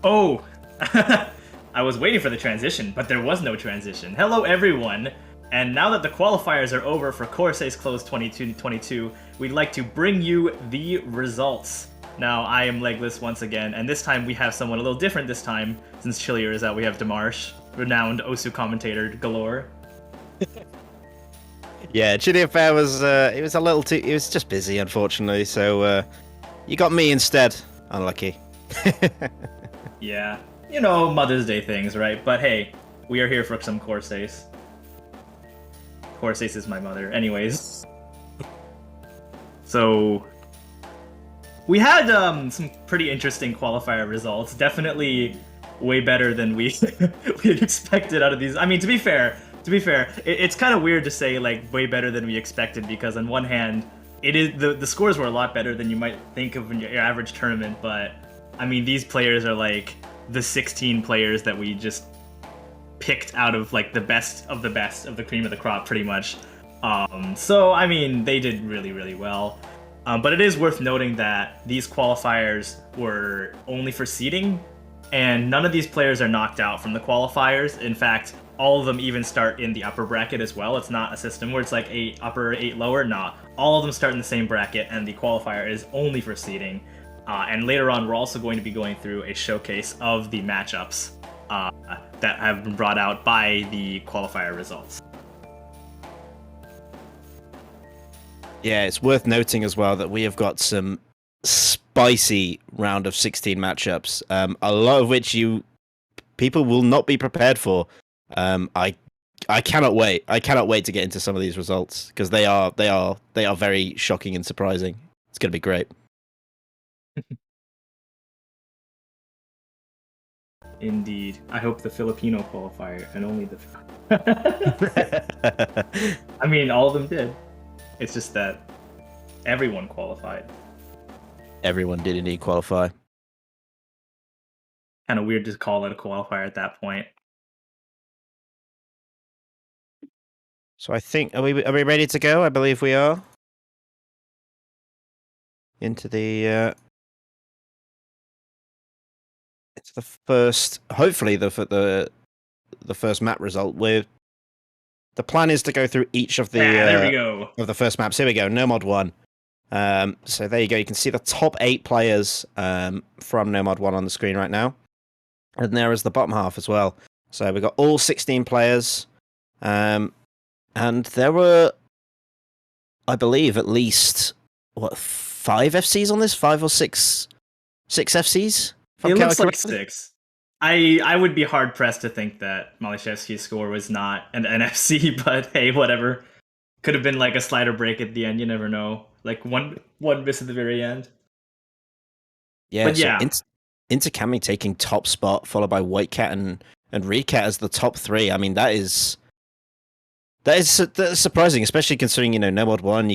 Oh, I was waiting for the transition, but there was no transition. Hello, everyone. And now that the qualifiers are over for Corsace Closed 22, we'd like to bring you the results. Now, I am Legless once again, and this time we have someone a little different this time. Since Chillier is out, we have Demarsh, renowned Osu commentator galore. Yeah, Chillier Fair was it was a little too. It was just busy, unfortunately. So you got me instead. Unlucky. Yeah, you know, Mother's Day things, right? But hey, we are here for some Corsace. Corsace is my mother. Anyways. So, we had some pretty interesting qualifier results. Definitely way better than we we had expected out of these. I mean, to be fair, it's kind of weird to say like way better than we expected because on one hand, it is the scores were a lot better than you might think of in your average tournament. But I mean, these players are like the 16 players that we just picked out of like the best of the cream of the crop, pretty much. So I mean, they did really, really well. But it is worth noting that these qualifiers were only for seeding, and none of these players are knocked out from the qualifiers. In fact, all of them even start in the upper bracket as well. It's not a system where it's like 8 upper, 8 lower. Nah, all of them start in the same bracket, and the qualifier is only for seeding. And later on, we're also going to be going through a showcase of the matchups that have been brought out by the qualifier results. Yeah, it's worth noting as well that we have got some spicy round of 16 matchups, a lot of which people will not be prepared for. I cannot wait. I cannot wait to get into some of these results because they are very shocking and surprising. It's going to be great. Indeed. I hope the Filipino qualifier and only the... I mean, all of them did. It's just that everyone qualified. Everyone did indeed qualify. Kind of weird to call it a qualifier at that point. So I think are we ready to go? I believe we are. Into the first, hopefully the first map result. The plan is to go through each of the there we go. Of the first maps. Here we go. Nomad 1. So there you go. You can see the top 8 players from Nomad 1 on the screen right now, and there is the bottom half as well. So we got all 16 players, and there were, I believe, at least 5 FCs on this, 5 or 6 FCs. It looks like 6. I would be hard pressed to think that Malishevsky's score was not an NFC, but hey, whatever. Could have been like a slider break at the end. You never know. Like one miss at the very end. Yeah, but yeah. Intercami taking top spot, followed by Whitecat and Recat as the top 3. I mean, that is surprising, especially considering Nomad 1.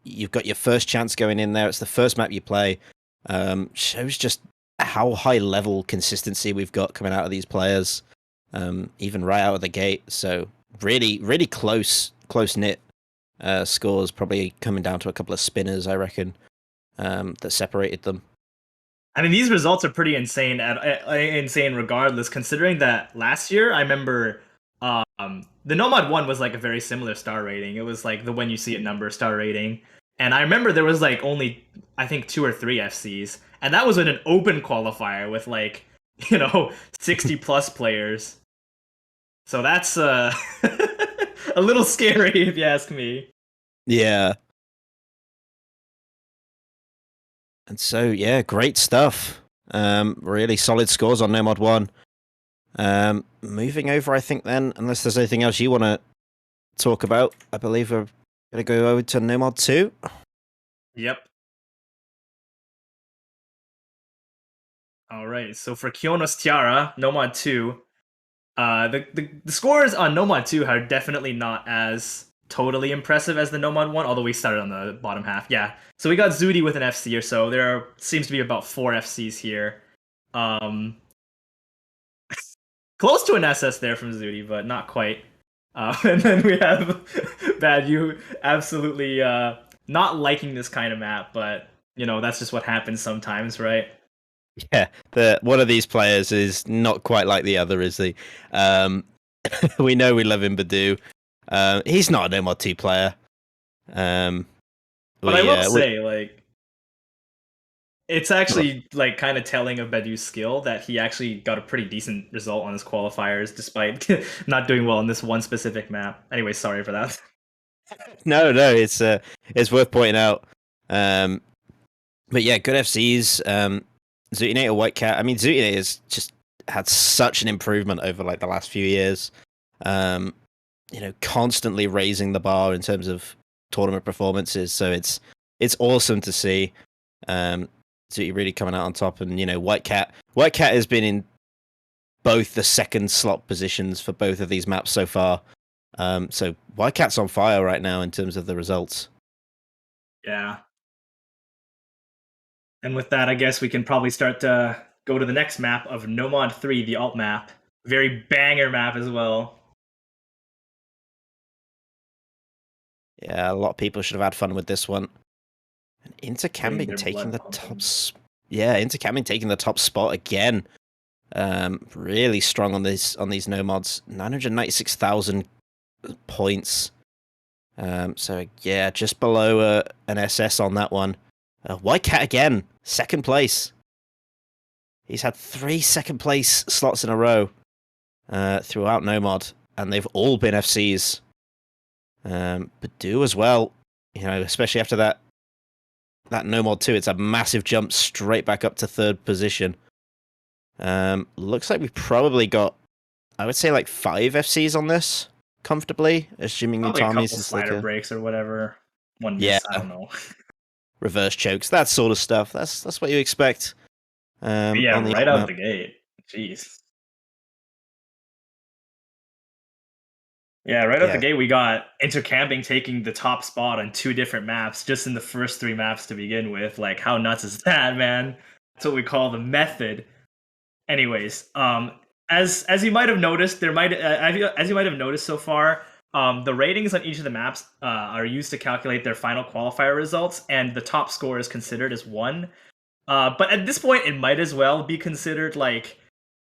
You've got your first chance going in there. It's the first map you play. Shows just how high level consistency we've got coming out of these players, even right out of the gate. So really, really close knit scores, probably coming down to a couple of spinners, I reckon, that separated them. I mean, these results are pretty insane. Insane regardless, considering that last year I remember the Nomad 1 was like a very similar star rating. It was like the when you see it number star rating. And I remember there was like only, I think, 2 or 3 FCs. And that was in an open qualifier with like, 60 plus players. So that's a little scary if you ask me. Yeah. And so, yeah, great stuff. Really solid scores on Nomad 1. Moving over, I think then, unless there's anything else you want to talk about, I believe we're going to go over to Nomad 2. Yep. All right, so for Kiono's Tiara, Nomad 2, the scores on Nomad 2 are definitely not as totally impressive as the Nomad 1, although we started on the bottom half. Yeah, so we got Zudi with an FC or so. There seems to be about 4 FCs here. Close to an SS there from Zudi, but not quite. And then we have Bad You absolutely not liking this kind of map, but, that's just what happens sometimes, right? Yeah, one of these players is not quite like the other, is he? Um, we know we love him, Badu. He's not a No Mod 2 player. Um, But I we, will uh, we say, like, it's actually like kind of telling of Bedu's skill that he actually got a pretty decent result on his qualifiers, despite not doing well on this one specific map. Anyway, sorry for that. no, it's worth pointing out. Um, but yeah, good FCs. Zootinator White Cat. I mean, Zootinator's just had such an improvement over like the last few years. Um, constantly raising the bar in terms of tournament performances. So it's awesome to see. Zooty really coming out on top, and White Cat has been in both the second slot positions for both of these maps so far. So White Cat's on fire right now in terms of the results. Yeah. And with that, I guess we can probably start to go to the next map of Nomod 3, the alt map. Very banger map as well. Yeah, a lot of people should have had fun with this one. And Getting Intercamping their taking taking blood the pumping. Intercamping taking the top spot again. Really strong on these nomads. 996,000 points. So yeah, just below an SS on that one. White Cat again, second place. He's had 3 second place slots in a row throughout Nomad, and they've all been FCs. Badu as well, especially after that Nomad 2, it's a massive jump straight back up to third position. Looks like we've probably got, I would say, like 5 FCs on this comfortably, assuming Probably a Utami's couple is like slider a breaks or whatever. One yeah miss, I don't know. reverse chokes, that sort of stuff. That's what you expect. But yeah, On the right alt out map. the gate. Jeez. Yeah, right out the Yeah, gate, we got Intercamping taking the top spot on 2 different maps just in the first 3 maps to begin with. Like, how nuts is that, man? That's what we call the method. Anyways, as you might have noticed, as you might have noticed so far, the ratings on each of the maps are used to calculate their final qualifier results, and the top score is considered as 1. But at this point, it might as well be considered like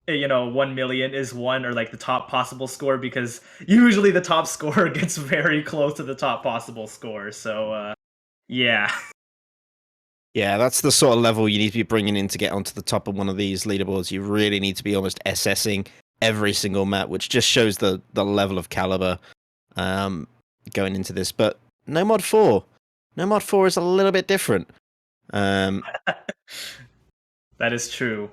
1 million is 1, or like the top possible score, because usually the top score gets very close to the top possible score. So yeah. yeah, that's the sort of level you need to be bringing in to get onto the top of one of these leaderboards. You really need to be almost assessing every single map, which just shows the level of caliber going into this. But Nomad 4, Nomad 4 is a little bit different. That is true,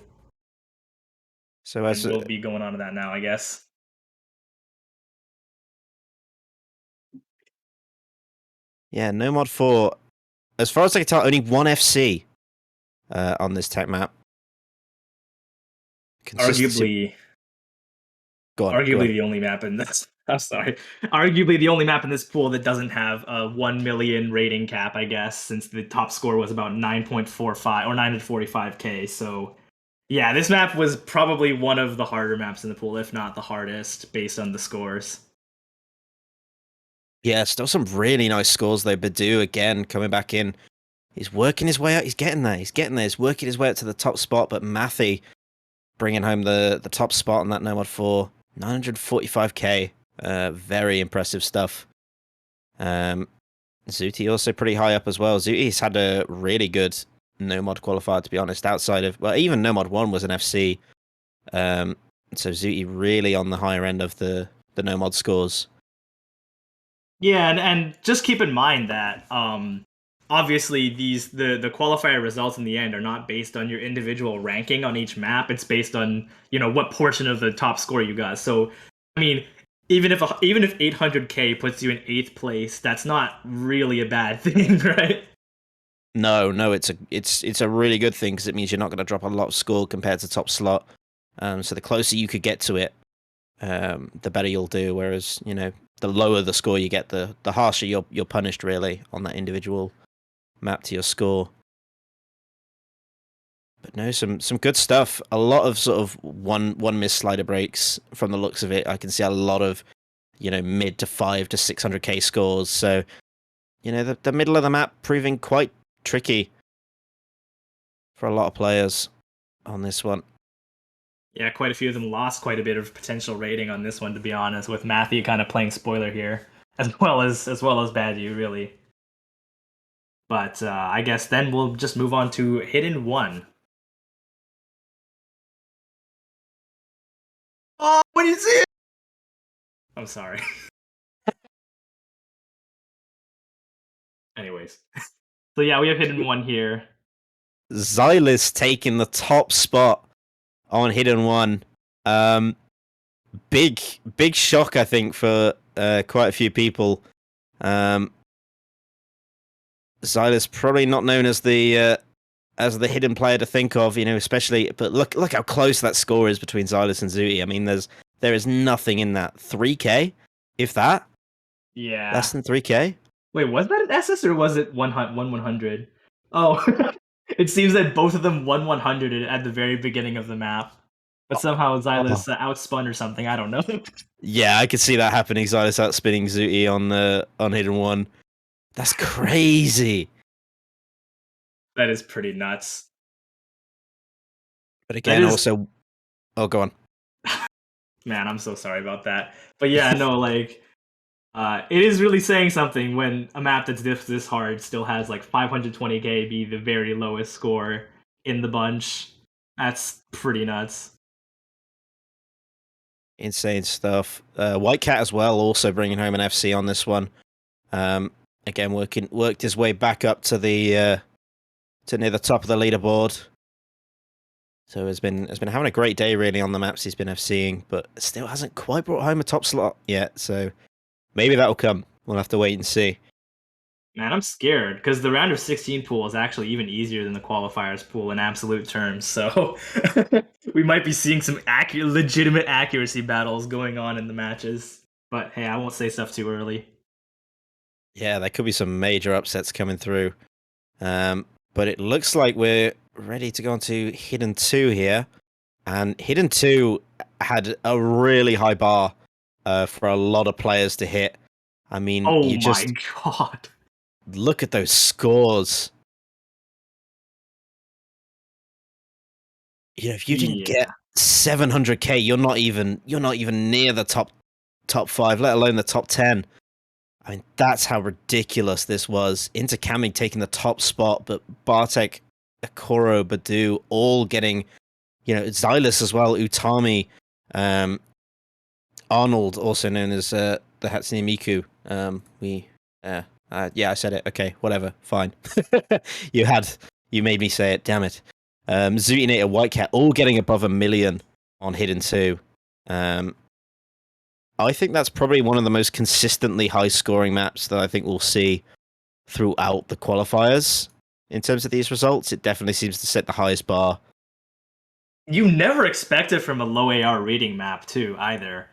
So and as we'll be going on to that now, I guess. yeah, Nomad 4, as far as I can tell, only one FC on this tech map. Consistency. Arguably, Go on, go arguably on. the only map in this. I'm sorry. Arguably the only map in this pool that doesn't have a 1 million rating cap, I guess, since the top score was about 9.45 or 945k. So, yeah, this map was probably one of the harder maps in the pool, if not the hardest, based on the scores. Yeah, still some really nice scores though. Badu again coming back in. He's working his way out. He's getting there. He's getting there. He's working his way up to the top spot. But Mathy bringing home the top spot on that Nomad 4. 945k. Very impressive stuff. Zooty also pretty high up as well. Zooty's had a really good Nomad qualifier, to be honest, outside of, well, even Nomad 1 was an FC. So Zooty really on the higher end of the Nomad scores. Yeah, and just keep in mind that obviously the qualifier results in the end are not based on your individual ranking on each map. It's based on what portion of the top score you got. So I mean, even if 800k puts you in 8th place, that's not really a bad thing, right? No, it's a really good thing because it means you're not going to drop a lot of score compared to top slot. So the closer you could get to it, the better you'll do. Whereas the lower the score you get, the harsher you're punished really on that individual map to your score. But no, some good stuff. A lot of sort of one miss slider breaks from the looks of it. I can see a lot of mid to 5 to 600k scores. So the middle of the map proving quite tricky for a lot of players. on this one. Yeah, quite a few of them lost quite a bit of potential rating on this one, to be honest, with Matthew kind of playing spoiler here, as well as Badu, really. But I guess then we'll just move on to Hidden One. Oh, when you see it! I'm sorry. Anyways, so yeah, we have Hidden One here. Xylus taking the top spot on Hidden One. Big shock, I think, for quite a few people. Xylus probably not known as the hidden player to think of, especially. But look how close that score is between Xylus and Zooty. I mean, there is nothing in that. 3K, if that, Yeah. less than 3K. Wait, was that an SS or was it 100? Oh, it seems that both of them won 100 at the very beginning of the map. But somehow Xylus outspun or something, I don't know. Yeah, I could see that happening. Xylus outspinning Zooty on Hidden One. That's crazy. That is pretty nuts. But again, also, oh, go on. Man, I'm so sorry about that. But yeah, no, like, it is really saying something when a map that's this hard still has like 520k be the very lowest score in the bunch. That's pretty nuts. Insane stuff. White Cat as well, also bringing home an FC on this one. Again, worked his way back up to the to near the top of the leaderboard. So has been having a great day really on the maps he's been FCing, but still hasn't quite brought home a top slot yet. So maybe that'll come. We'll have to wait and see. Man, I'm scared because the round of 16 pool is actually even easier than the qualifiers pool in absolute terms. So we might be seeing some legitimate accuracy battles going on in the matches. But hey, I won't say stuff too early. Yeah, there could be some major upsets coming through. But it looks like we're ready to go on to Hidden 2 here. And Hidden 2 had a really high bar for a lot of players to hit. I mean, Oh you just my god. look at those scores. If you didn't get 700k, you're not even near the top 5, let alone the top 10. I mean, that's how ridiculous this was. Intercamming taking the top spot, but Bartek, Akoro, Badu all getting, Xylus as well, Utami, Arnold, also known as the Hatsune Miku. Yeah, I said it. Okay, whatever, fine. You made me say it. Damn it. Zootinator, White Cat, all getting above 1 million on Hidden 2. I think that's probably one of the most consistently high-scoring maps that I think we'll see throughout the qualifiers. In terms of these results, it definitely seems to set the highest bar. You never expect it from a low AR rating map too, either.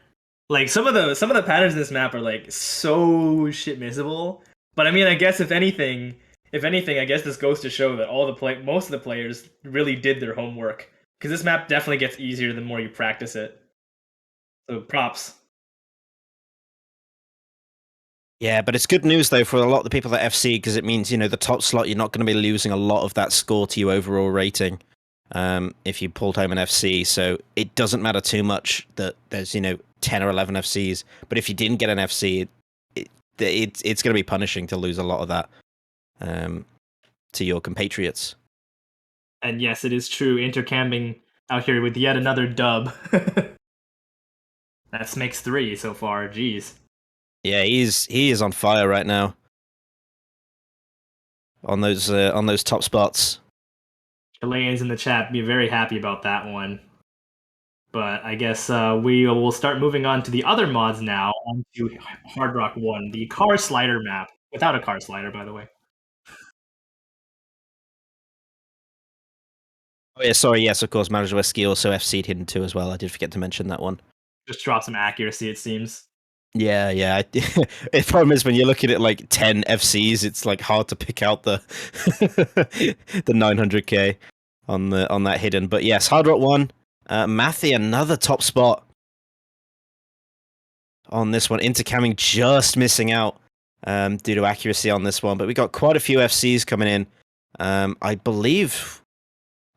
Like some of the patterns in this map are like so shit missable. But I mean, I guess if anything, I guess this goes to show that most of the players really did their homework because this map definitely gets easier the more you practice it. So props. Yeah, but it's good news though for a lot of the people that FC because it means the top slot you're not going to be losing a lot of that score to your overall rating if you pulled home an FC. So it doesn't matter too much that there's 10 or 11 FCs, but if you didn't get an FC, it's going to be punishing to lose a lot of that to your compatriots. And yes, it is true. Intercamping out here with yet another dub. That makes 3 so far. Jeez. Yeah, he is on fire right now. On those top spots. Chileans in the chat be very happy about that one. But I guess we will start moving on to the other mods now, onto Hard Rock 1, the car slider map. Without a car slider, by the way. Oh yeah, sorry, yes, of course, Marzowski also FC'd Hidden 2 as well. I did forget to mention that one. Just drop some accuracy, it seems. Yeah. The problem is when you're looking at like 10 FCs, it's like hard to pick out the the 900k on that Hidden. But yes, Hard Rock 1, Mathy, another top spot on this one. Intercamming just missing out due to accuracy on this one, but we got quite a few FCs coming in. I believe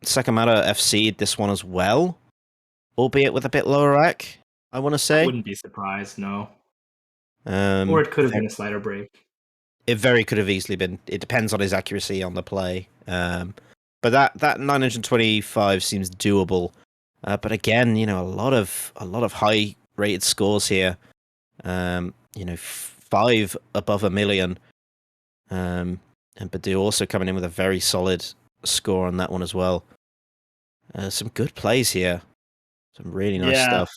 Sakamata FC'd this one as well, albeit with a bit lower rack, I want to I say. wouldn't be surprised, no. Or Um, it could have been a slider break. it very could have easily been. It depends on his accuracy on the play. But that 925 seems doable. But again, a lot of high rated scores here. 5 above a million. And Badu also coming in with a very solid score on that one as well. Some good plays here. Some really nice Yeah, stuff.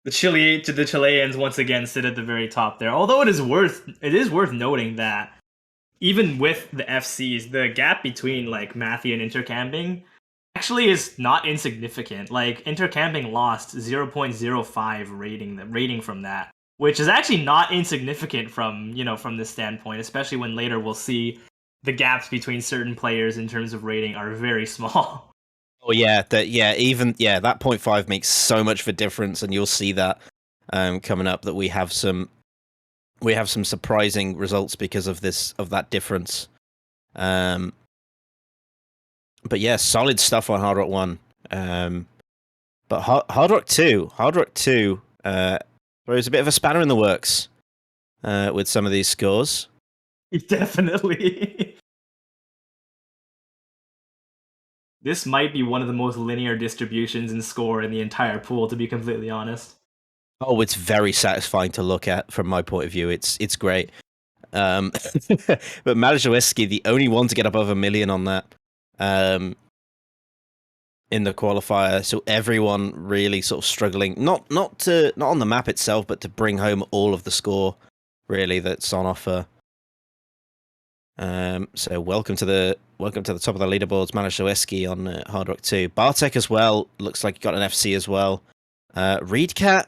the Chileans once again sit at the very top there. Although it is worth noting that even with the FCs, the gap between like Matthew and Intercamping actually is not insignificant. Like Intercamping lost 0.05 rating from that, which is actually not insignificant from this standpoint, especially when later we'll see the gaps between certain players in terms of rating are very small. Oh yeah, that point 0.5 makes so much of a difference, and you'll see that coming up that we have some surprising results because of that difference. Um, but yeah, solid stuff on Hard Rock 1. But Hard Rock 2 throws a bit of a spanner in the works with some of these scores. Definitely. This might be one of the most linear distributions in score in the entire pool, to be completely honest. Oh, it's very satisfying to look at from my point of view. It's great. Um, but Marzowski, the only one to get above a million on that in the qualifier. So everyone really sort of struggling, not on the map itself, but to bring home all of the score really that's on offer. So welcome to the top of the leaderboards, Marzowski on Hard Rock 2. Bartek as well looks like he got an FC as well. Reedcat,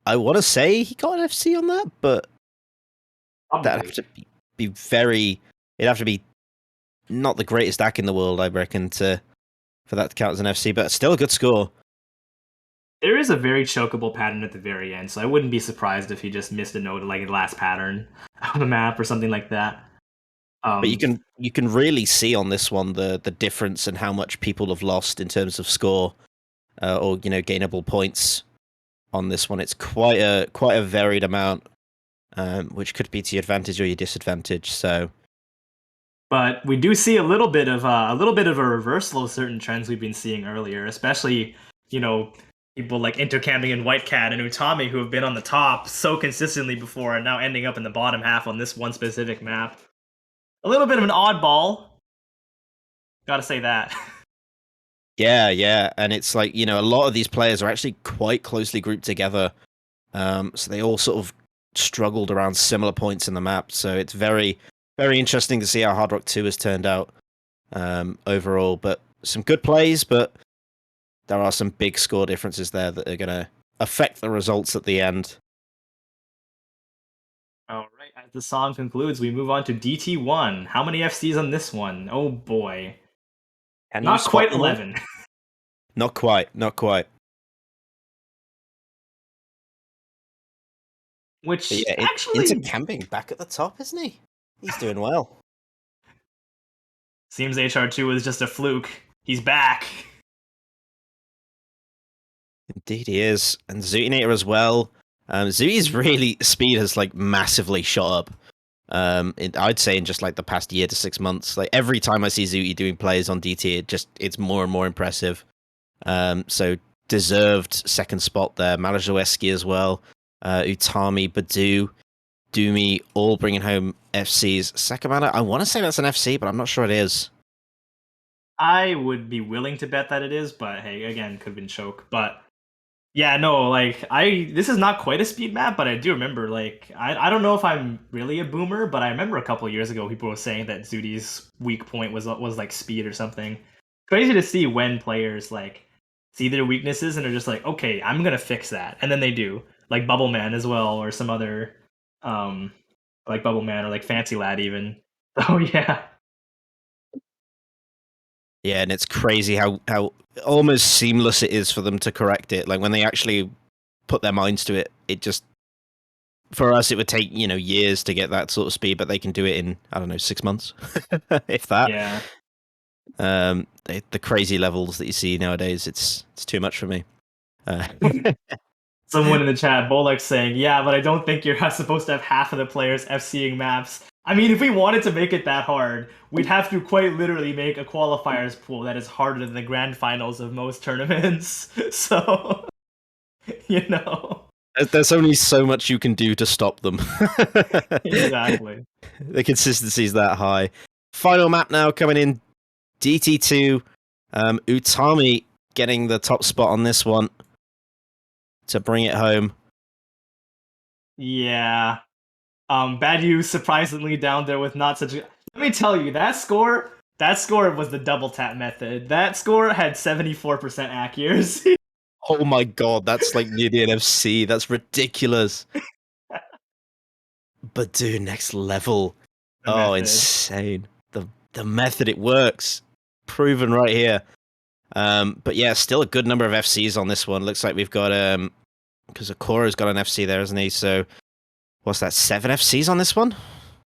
I want to say he got an FC on that, but that'd Probably. have to be very. It'd have to be not the greatest deck in the world, I reckon, for that to count as an FC, but still a good score. There is a very chokeable pattern at the very end, so I wouldn't be surprised if he just missed a note like the last pattern on the map or something like that. But you Um, can really see on this one the difference and how much people have lost in terms of score or gainable points on this one. It's quite a varied amount, which could be to your advantage or your disadvantage. So but we do see a little bit of a reversal of certain trends we've been seeing earlier, especially you know people like Intercamping and Whitecat and Utami who have been on the top so consistently before and now ending up in the bottom half on this one specific map. A little bit of an oddball, gotta say that. yeah, and it's like a lot of these players are actually quite closely grouped together, so they all sort of struggled around similar points in the map. So it's very very interesting to see how Hard Rock 2 has turned out overall. But some good plays, but there are some big score differences there that are going to affect the results at the end. All right, as the song concludes, we move on to DT1. How many FCs on this one? Oh boy. Can you Not spot quite them all? 11. Not quite, not quite. But Which yeah, into actually camping back at the top, isn't he? He's doing well. seems HR2 is just a fluke. He's back. Indeed, he is, and Zootinator as well. Zooty's really speed has like massively shot up. I'd say in just like the past year to 6 months, like every time I see Zooty doing plays on DT, it's more and more impressive. So deserved second spot there. Malajoweski as well. Utami, Badu, Doomy, all bringing home FCs. Sakamana, I want to say that's an FC, but I'm not sure it is. I would be willing to bet that it is, but hey, again, could have been choke. But yeah, no, like this is not quite a speed map, but I do remember like I don't know if I'm really a boomer, but I remember a couple of years ago people were saying that Zuti's weak point was like speed or something. Crazy to see when players like see their weaknesses and are just like, okay, I'm gonna fix that, and then they do, like Bubble Man as well, or some other, um, like Bubble Man or like Fancy Lad even. Oh yeah, Yeah, and it's crazy how almost seamless it is for them to correct it. Like when they actually put their minds to it, it just for us it would take years to get that sort of speed, but they can do it in I don't know 6 months, if that. yeah. The crazy levels that you see nowadays, it's too much for me. Uh, Someone in the chat, Bolek, saying, "Yeah, but I don't think you're supposed to have half of the players FCing maps." I mean, if we wanted to make it that hard, we'd have to quite literally make a qualifiers pool that is harder than the grand finals of most tournaments. So, you know, there's only so much you can do to stop them. exactly. The consistency is that high. Final map now coming in, DT2. Utami getting the top spot on this one to bring it home. Yeah. Badu surprisingly down there with not such a. Let me tell you, that score was the double tap method. That score had 74% accuracy. Oh my god, that's like near the NFC. That's ridiculous. But dude, next level. The Oh, method. insane. The method it works. Proven right here. But yeah, still a good number of FCs on this one. Looks like we've got because Akura's got an FC there, isn't he? So what's that? 7 FCs on this one?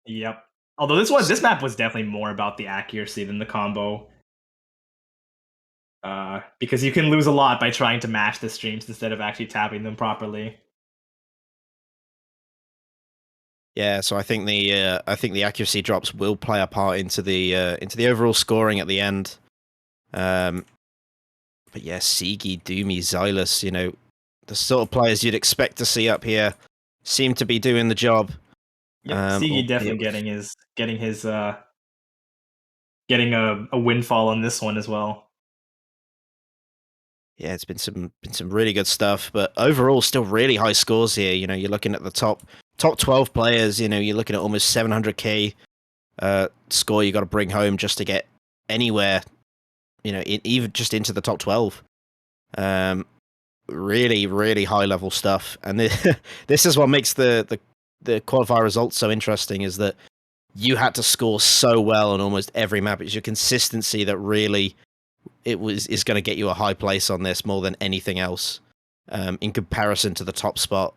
Yep. Although this map was definitely more about the accuracy than the combo. Because you can lose a lot by trying to mash the streams instead of actually tapping them properly. Yeah, so I think the accuracy drops will play a part into the overall scoring at the end. But yeah, Sigi, Doomy, Xylus, the sort of players you'd expect to see up here seem to be doing the job. Yep, Sigi Albeit definitely getting a windfall on this one as well. yeah, it's been some really good stuff, but overall still really high scores here. You're looking at the top 12 players, you're looking at almost 700k score you got to bring home just to get anywhere, even just into the top 12. Really, really high level stuff. And this is what makes the qualifier results so interesting, is that you had to score so well on almost every map. It's your consistency that really is going to get you a high place on this more than anything else, in comparison to the top spot.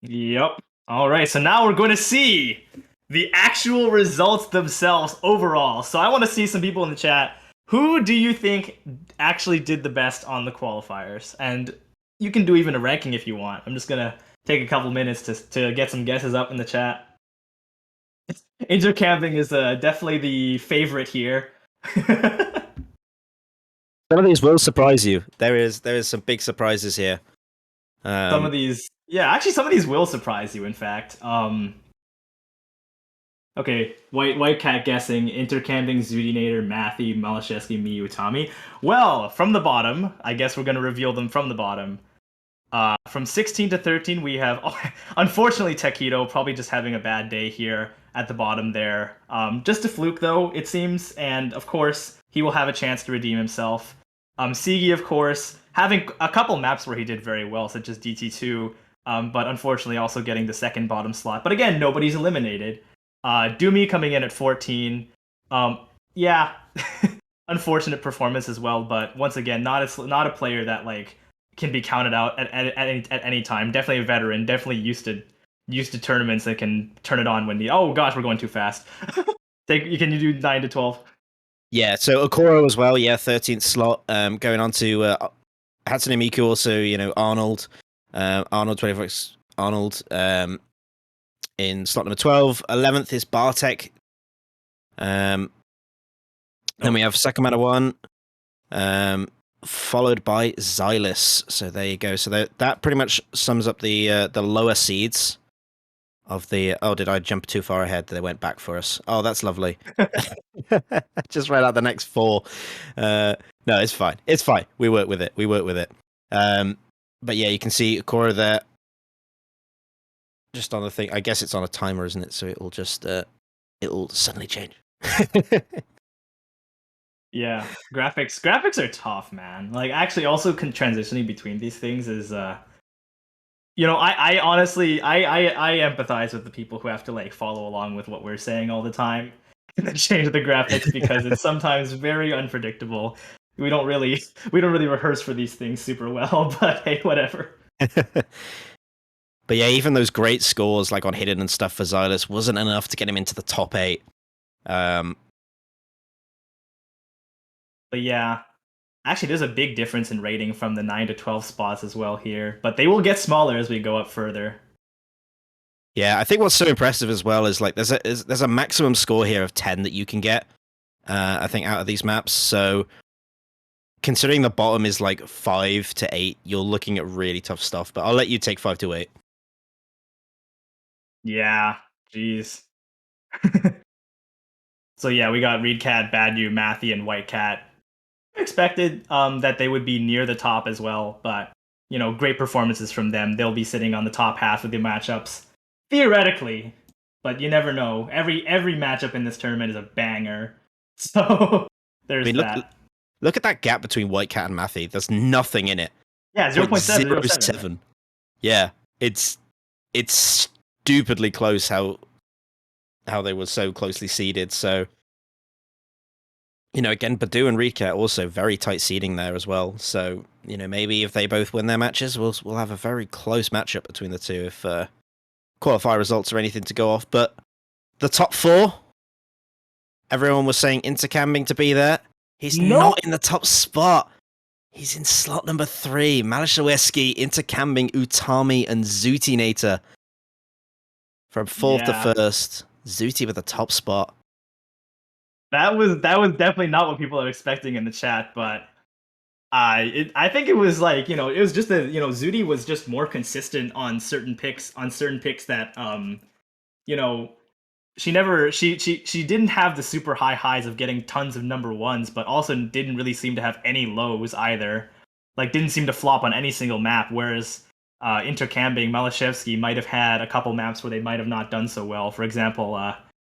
Yep. All right, so now we're going to see the actual results themselves overall. So I want to see some people in the chat. Who do you think actually did the best on the qualifiers? And you can do even a ranking if you want. I'm just going to take a couple minutes to get some guesses up in the chat. Intercamping is definitely the favorite here. Some of these will surprise you. There is some big surprises here. Some of these, yeah, actually, some of these will surprise you. In fact, okay, White Cat guessing Intercamping, Zudinator, Matthew, Malashevsky, me, Utami. Well, from the bottom, I guess we're gonna reveal them from the bottom. From 16 to 13, we have, unfortunately, Taquito probably just having a bad day here at the bottom there. Just a fluke, though, it seems. And, of course, he will have a chance to redeem himself. Sigi, of course, having a couple maps where he did very well, such as DT2, but unfortunately also getting the second bottom slot. But again, nobody's eliminated. Doomy coming in at 14. Yeah, unfortunate performance as well, but once again, not a player that can be counted out at any time. Definitely a veteran. Definitely used to tournaments that can turn it on when the. Oh gosh, we're going too fast. Can you do 9 to 12? Yeah, so Okoro as well. Yeah, 13th slot. Going on to Hatsune Miku, also Arnold, Arnold 24 Arnold. In slot number 12. 11th is Bartek. Then we have Sakamata 1, followed by Xylus. So there you go. So that pretty much sums up the lower seeds of the. Oh, did I jump too far ahead? They went back for us. Oh, that's lovely. Just read out the next 4. No, it's fine. It's fine. We work with it. But yeah, you can see Cora there. Just on the thing. I guess it's on a timer, isn't it? So it'll just it'll suddenly change. Yeah, graphics are tough, man. Actually, also transitioning between these things is I honestly I empathize with the people who have to follow along with what we're saying all the time and then change the graphics because it's sometimes very unpredictable. We don't really we don't really rehearse for these things super well, but hey, whatever. But yeah, even those great scores like on Hidden and stuff for Xylus wasn't enough to get him into the top 8. But yeah, actually, there's a big difference in rating from the 9 to 12 spots as well here, but they will get smaller as we go up further. Yeah, I think what's so impressive as well is like there's a maximum score here of 10 that you can get. I think out of these maps. So considering the bottom is like 5 to 8, you're looking at really tough stuff. But I'll let you take 5 to 8. Yeah, jeez. So yeah, we got Reed Cat, Bad You, Matthew, and White Cat. Expected that they would be near the top as well, but great performances from them. They'll be sitting on the top half of the matchups theoretically, but you never know. Every matchup in this tournament is a banger. So I there's mean, that. look at that gap between White Cat and Matthew. There's nothing in it. Yeah, 0.707. 0.07. Yeah, it's stupidly close how they were so closely seeded. So again, Badu and Rika also very tight seeding there as well. So maybe if they both win their matches, we'll have a very close matchup between the two if qualifier results are anything to go off. But the top 4, everyone was saying Intercambing to be there. He's Nope. not in the top spot. He's in slot number 3. Malishawski, Intercambing, Utami, and Zootinator. From 4th to 1st. Zooty with the top spot. That was definitely not what people are expecting in the chat, but I think it was like, it was just that, Zooty was just more consistent on certain picks that she didn't have the super high highs of getting tons of number ones, but also didn't really seem to have any lows either. Like didn't seem to flop on any single map, whereas Intercambing, Malashevsky might have had a couple maps where they might have not done so well. For example,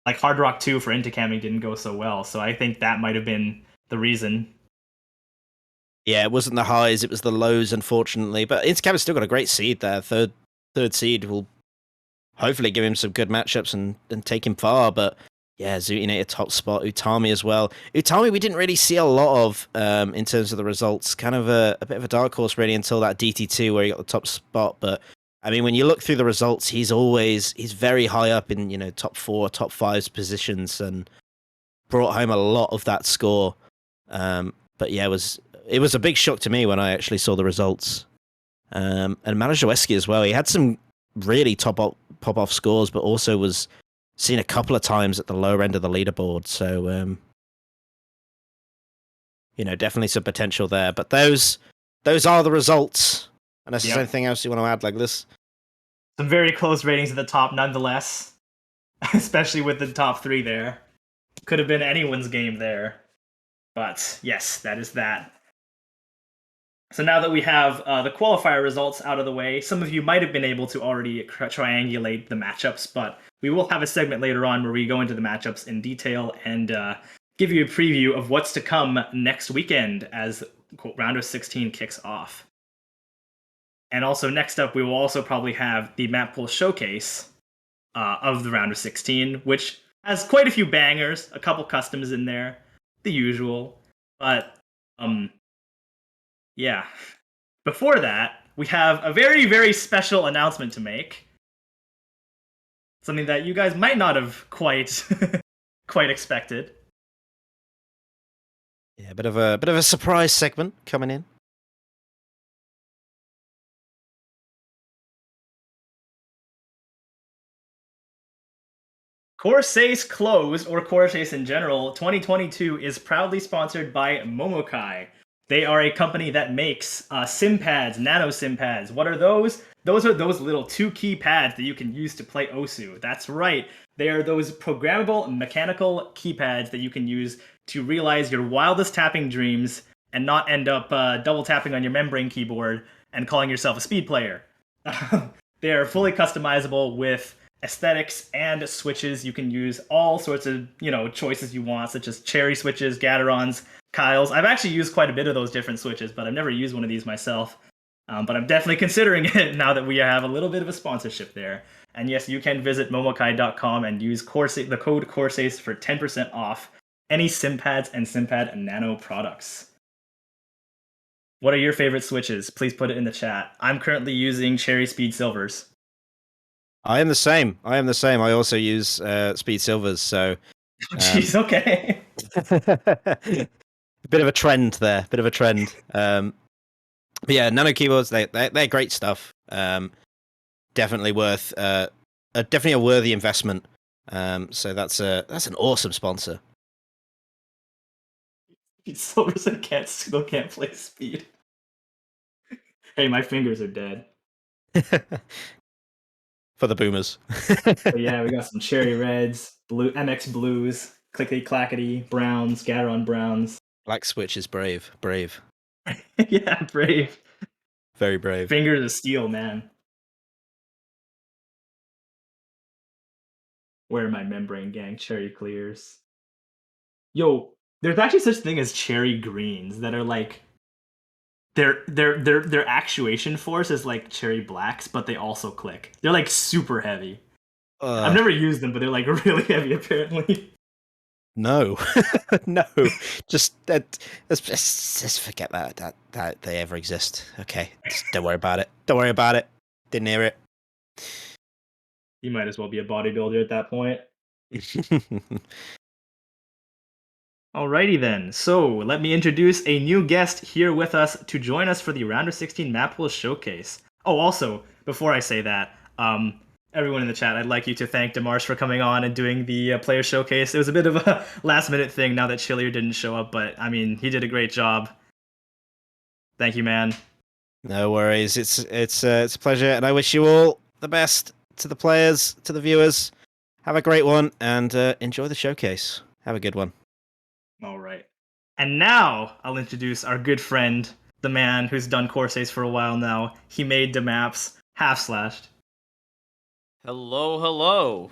like Hard Rock 2 for Intercambing didn't go so well, so I think that might have been the reason. Yeah, it wasn't the highs, it was the lows, unfortunately. But Intercambing's still got a great seed there. Third seed will hopefully give him some good matchups and take him far. But yeah, Zootinator top spot, Utami as well. Utami we didn't really see a lot of in terms of the results. Kind of a bit of a dark horse really until that DT2 where he got the top spot. But I mean, when you look through the results, he's very high up in top 4, top 5 positions and brought home a lot of that score. But yeah, it was a big shock to me when I actually saw the results. And Malajewski as well. He had some really pop-off scores, but also was seen a couple of times at the lower end of the leaderboard. So, definitely some potential there. But those are the results. Unless there's anything else you want to add like this. Some very close ratings at the top nonetheless, especially with the top 3 there. Could have been anyone's game there. But yes, that is that. So now that we have the qualifier results out of the way, some of you might have been able to already triangulate the matchups, but we will have a segment later on where we go into the matchups in detail and give you a preview of what's to come next weekend as round of 16 kicks off. And also next up, we will also probably have the map pool showcase of the round of 16, which has quite a few bangers, a couple customs in there, the usual. But yeah. Before that, we have a very, very special announcement to make. Something that you guys might not have quite expected. Yeah, a bit of a surprise segment coming in. Corsace Closed, or Corsace in general, 2022 is proudly sponsored by Momokai. They are a company that makes sim pads, nano sim pads. What are those? Those are those little 2-key pads that you can use to play Osu. That's right. They are those programmable mechanical keypads that you can use to realize your wildest tapping dreams and not end up double tapping on your membrane keyboard and calling yourself a speed player. They are fully customizable with aesthetics and switches. You can use all sorts of choices you want, such as cherry switches, Gatorons, Kyles. I've actually used quite a bit of those different switches, but I've never used one of these myself. But I'm definitely considering it now that we have a little bit of a sponsorship there. And yes, you can visit momokai.com and use the code Corsace for 10% off any SimPads and SimPad Nano products. What are your favorite switches? Please put it in the chat. I'm currently using Cherry Speed Silvers. I am the same. I also use Speed Silvers, so... Jeez, okay. bit of a trend there. Bit of a trend. But yeah, nano keyboards, they're great stuff. Definitely worth definitely a worthy investment. So that's an awesome sponsor. Silverson still can't play speed. Hey, my fingers are dead. For the boomers. But yeah, we got some cherry reds, blue MX blues, clickety clackety browns, Garon browns. Black Switch is brave. Brave. Yeah, brave. Very brave. Fingers of steel, man. Where are my membrane gang cherry clears? Yo, there's actually such thing as cherry greens that are like their actuation force is like cherry blacks, but they also click. They're like super heavy. I've never used them, but they're like really heavy apparently. No, no, just forget that they ever exist. Okay, just don't worry about it. Don't worry about it. Didn't hear it. You might as well be a bodybuilder at that point. Alrighty then, so let me introduce a new guest here with us to join us for the Round of 16 Map Pool Showcase. Oh, also, before I say that, everyone in the chat, I'd like you to thank Demarsh for coming on and doing the player showcase. It was a bit of a last-minute thing now that Chillier didn't show up, but I mean, he did a great job. Thank you, man. No worries. It's a pleasure, and I wish you all the best to the players, to the viewers. Have a great one, and enjoy the showcase. Have a good one. All right. And now I'll introduce our good friend, the man who's done Corsace for a while now. He made the maps half slashed. Hello, hello.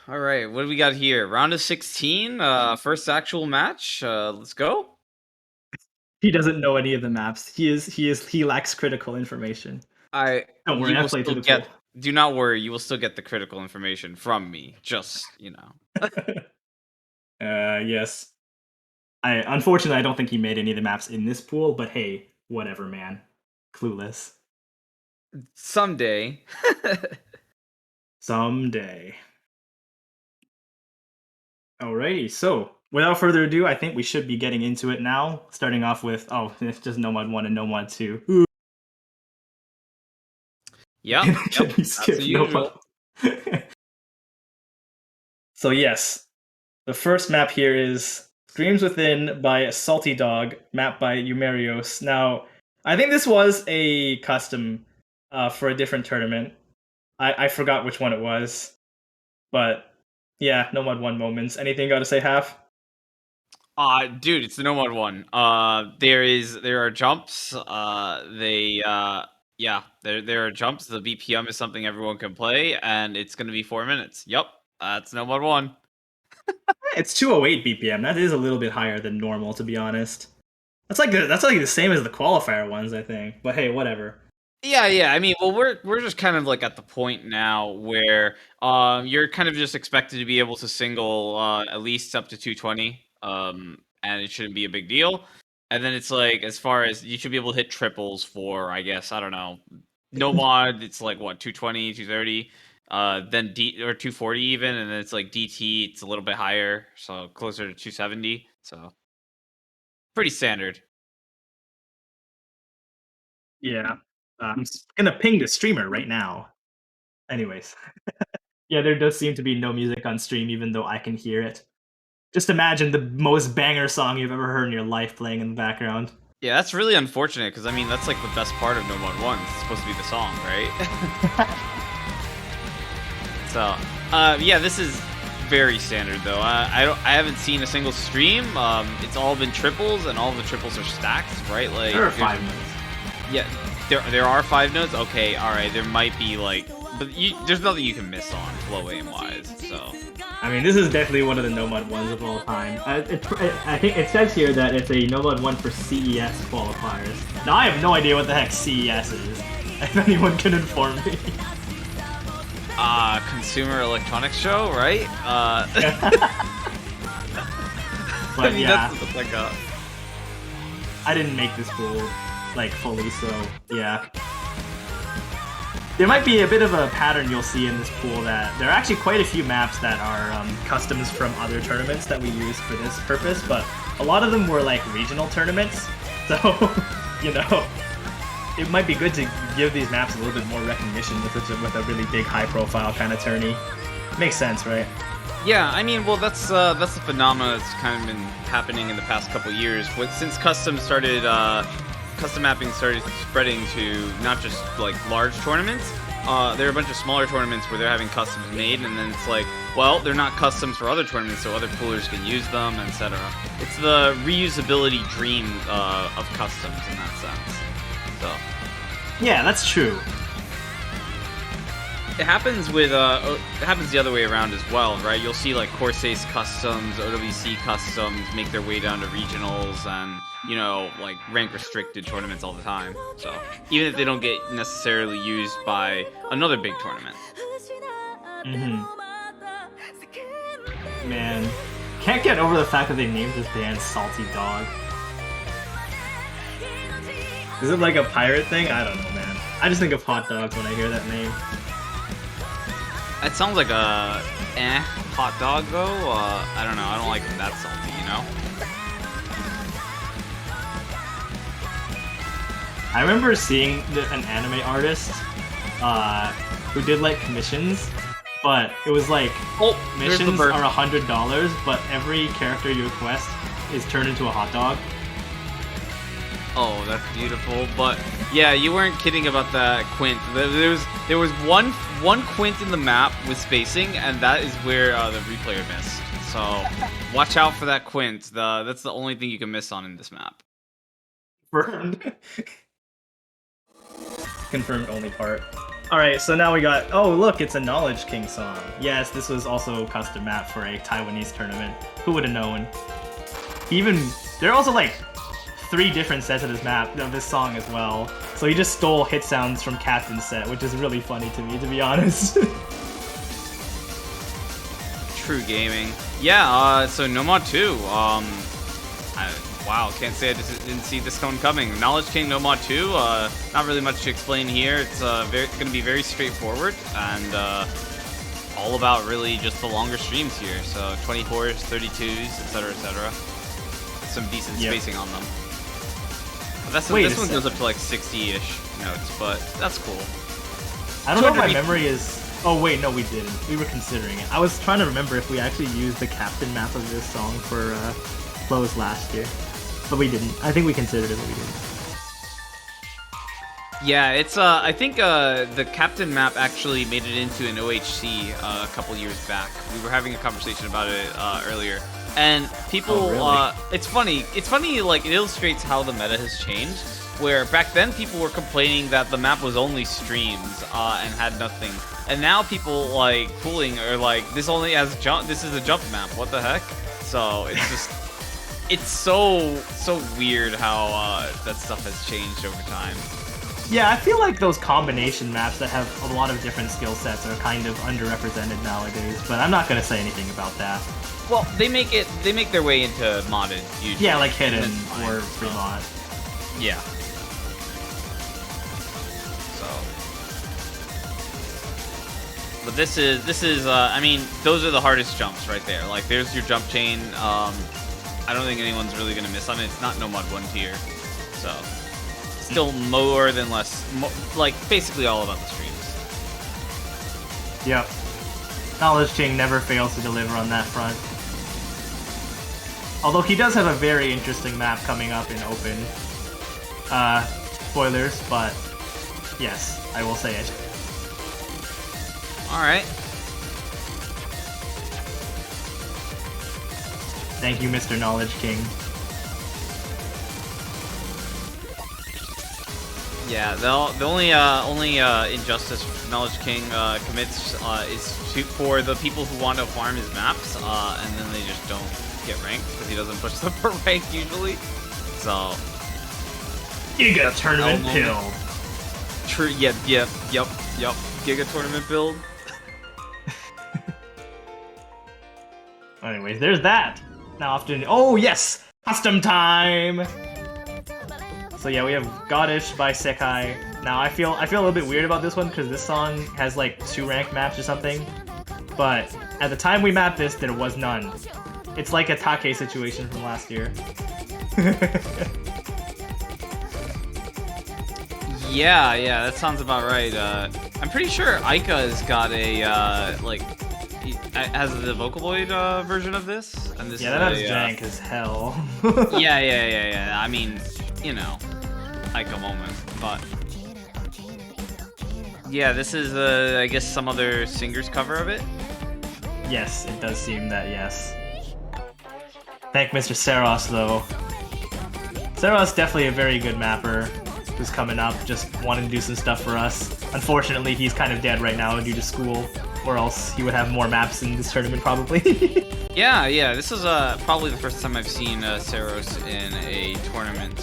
All right, what do we got here? Round of 16, first actual match. Let's go. He doesn't know any of the maps. He lacks critical information. Don't worry, I played through the pool. Do not worry, you will still get the critical information from me. Just, you know. Yes. Unfortunately, I don't think he made any of the maps in this pool, but hey, whatever, man. Clueless. Someday. Someday. Alrighty, so without further ado, I think we should be getting into it now. Starting off with, it's just Nomad 1 and Nomad 2. Ooh. Yep. We skip Nomad. So yes, the first map here is Screams Within by Salty Dog, mapped by Eumerios. Now, I think this was a custom for a different tournament. I forgot which one it was, but yeah, Nomad 1 moments. Anything you got to say, Half? Dude, it's the Nomad 1. There are jumps. There are jumps. The BPM is something everyone can play, and it's going to be 4 minutes. Yep, that's Nomad 1. It's 208 BPM. That is a little bit higher than normal, to be honest. That's like the same as the qualifier ones, I think. But hey, whatever. Yeah. I mean, well, we're just kind of like at the point now where you're kind of just expected to be able to single at least up to 220, and it shouldn't be a big deal. And then it's like, as far as you should be able to hit triples for, I guess, I don't know, no mod. It's like what, 220, 230, then D or 240 even, and then it's like DT. It's a little bit higher, so closer to 270. So pretty standard. Yeah. I'm gonna ping the streamer right now. Anyways. Yeah, there does seem to be no music on stream, even though I can hear it. Just imagine the most banger song you've ever heard in your life playing in the background. Yeah, that's really unfortunate, because I mean, that's like the best part of Nomad 1. It's supposed to be the song, right? So, yeah, this is very standard, though. I haven't seen a single stream. It's all been triples, and all the triples are stacked, right? Like, there are 5 notes. Yeah, there are 5 notes? Okay, alright, there might be, like... But there's nothing you can miss on, flow aim-wise, so... I mean, this is definitely one of the Nomad 1s of all time. I think it says here that it's a Nomad 1 for CES qualifiers. Now, I have no idea what the heck CES is. If anyone can inform me. Consumer Electronics Show, right? But I mean, yeah. that's what I got. I didn't make this pool, like, fully, so, yeah. there might be a bit of a pattern you'll see in this pool that there are actually quite a few maps that are customs from other tournaments that we use for this purpose, but a lot of them were like regional tournaments, so you know, it might be good to give these maps a little bit more recognition with a really big high-profile kind of tourney. Makes sense, right? Yeah, I mean, well, that's the phenomena that's kind of been happening in the past couple years. Since custom mapping started spreading to not just like large tournaments, there are a bunch of smaller tournaments where they're having customs made, and then it's like, well, they're not customs for other tournaments, so other poolers can use them, etc. It's the reusability dream of customs in that sense. So. Yeah, that's true. It happens with it happens the other way around as well, right? You'll see like Corsace customs, OWC customs make their way down to regionals and, you know, like rank restricted tournaments all the time. So even if they don't get necessarily used by another big tournament. Man, can't get over the fact that they named this band Salty Dog. Is it like a pirate thing? I don't know, man. I just think of hot dogs when I hear that name. That sounds like a hot dog though. I don't know. I don't like it that salty, you know. I remember seeing an anime artist who did like commissions, but it was like missions are $100, but every character you request is turned into a hot dog. Oh, that's beautiful. But yeah, you weren't kidding about that quint. There was one quint in the map with spacing, and that is where the replayer missed. So watch out for that quint. That's the only thing you can miss on in this map. Confirmed. Confirmed only part. Alright, so now we got... Oh, look, it's a Knowledge King song. Yes, this was also a custom map for a Taiwanese tournament. Who would have known? There are also like 3 different sets of this song as well. So he just stole hit sounds from Captain's set, which is really funny to me, to be honest. True gaming. Yeah, so Nomad 2. Wow, can't say I just didn't see this one coming. Knowledge King Nomad 2, not really much to explain here. It's going to be very straightforward and all about really just the longer streams here. So 24s, 32s, etc., etc. Some decent spacing on them. This one goes up to like 60-ish notes, but that's cool. I don't know if my memory is... Oh wait, no we didn't. We were considering it. I was trying to remember if we actually used the captain map of this song for Closed last year. But we didn't. I think we considered it, but we didn't. Yeah, it's I think the captain map actually made it into an OHC a couple years back. We were having a conversation about it earlier. And people, it's funny, like, it illustrates how the meta has changed, where back then people were complaining that the map was only streams, and had nothing, and now people, like, pooling are like, this only has this is a jump map, what the heck? So, it's just, it's so weird how, that stuff has changed over time. Yeah, I feel like those combination maps that have a lot of different skill sets are kind of underrepresented nowadays, but I'm not gonna say anything about that. Well, they make their way into modded usually. Yeah, like hidden or free mod. Yeah. So, but this is I mean, those are the hardest jumps right there. Like, there's your jump chain. I don't think anyone's really gonna miss on it. It's not Nomad 1 tier, so still more than less, like basically all about the streams. Yep. Knowledge King never fails to deliver on that front. Although he does have a very interesting map coming up in Open. Spoilers, but yes, I will say it. Alright. Thank you, Mr. Knowledge King. Yeah, the only injustice Knowledge King commits is for the people who want to farm his maps, and then they just don't get ranked because he doesn't push them for rank usually. So Giga tournament build. True. Yep. Giga tournament build. Anyways, there's that. Now often. Oh yes, custom time. So yeah, we have Goddish by Sekai. Now I feel a little bit weird about this one because this song has like 2 ranked maps or something, but at the time we mapped this, there was none. It's like a Take situation from last year. Yeah, that sounds about right. I'm pretty sure Aika's got a has the Vocaloid version of this, and this Yeah, that was jank as hell. yeah. I mean, you know, Aika moment, but yeah, this is I guess some other singer's cover of it. Yes, it does seem that, yes. Thank Mr. Saros, though. Saros definitely a very good mapper who's coming up, just wanting to do some stuff for us. Unfortunately, he's kind of dead right now due to school, or else he would have more maps in this tournament, probably. Yeah, this is probably the first time I've seen Saros in a tournament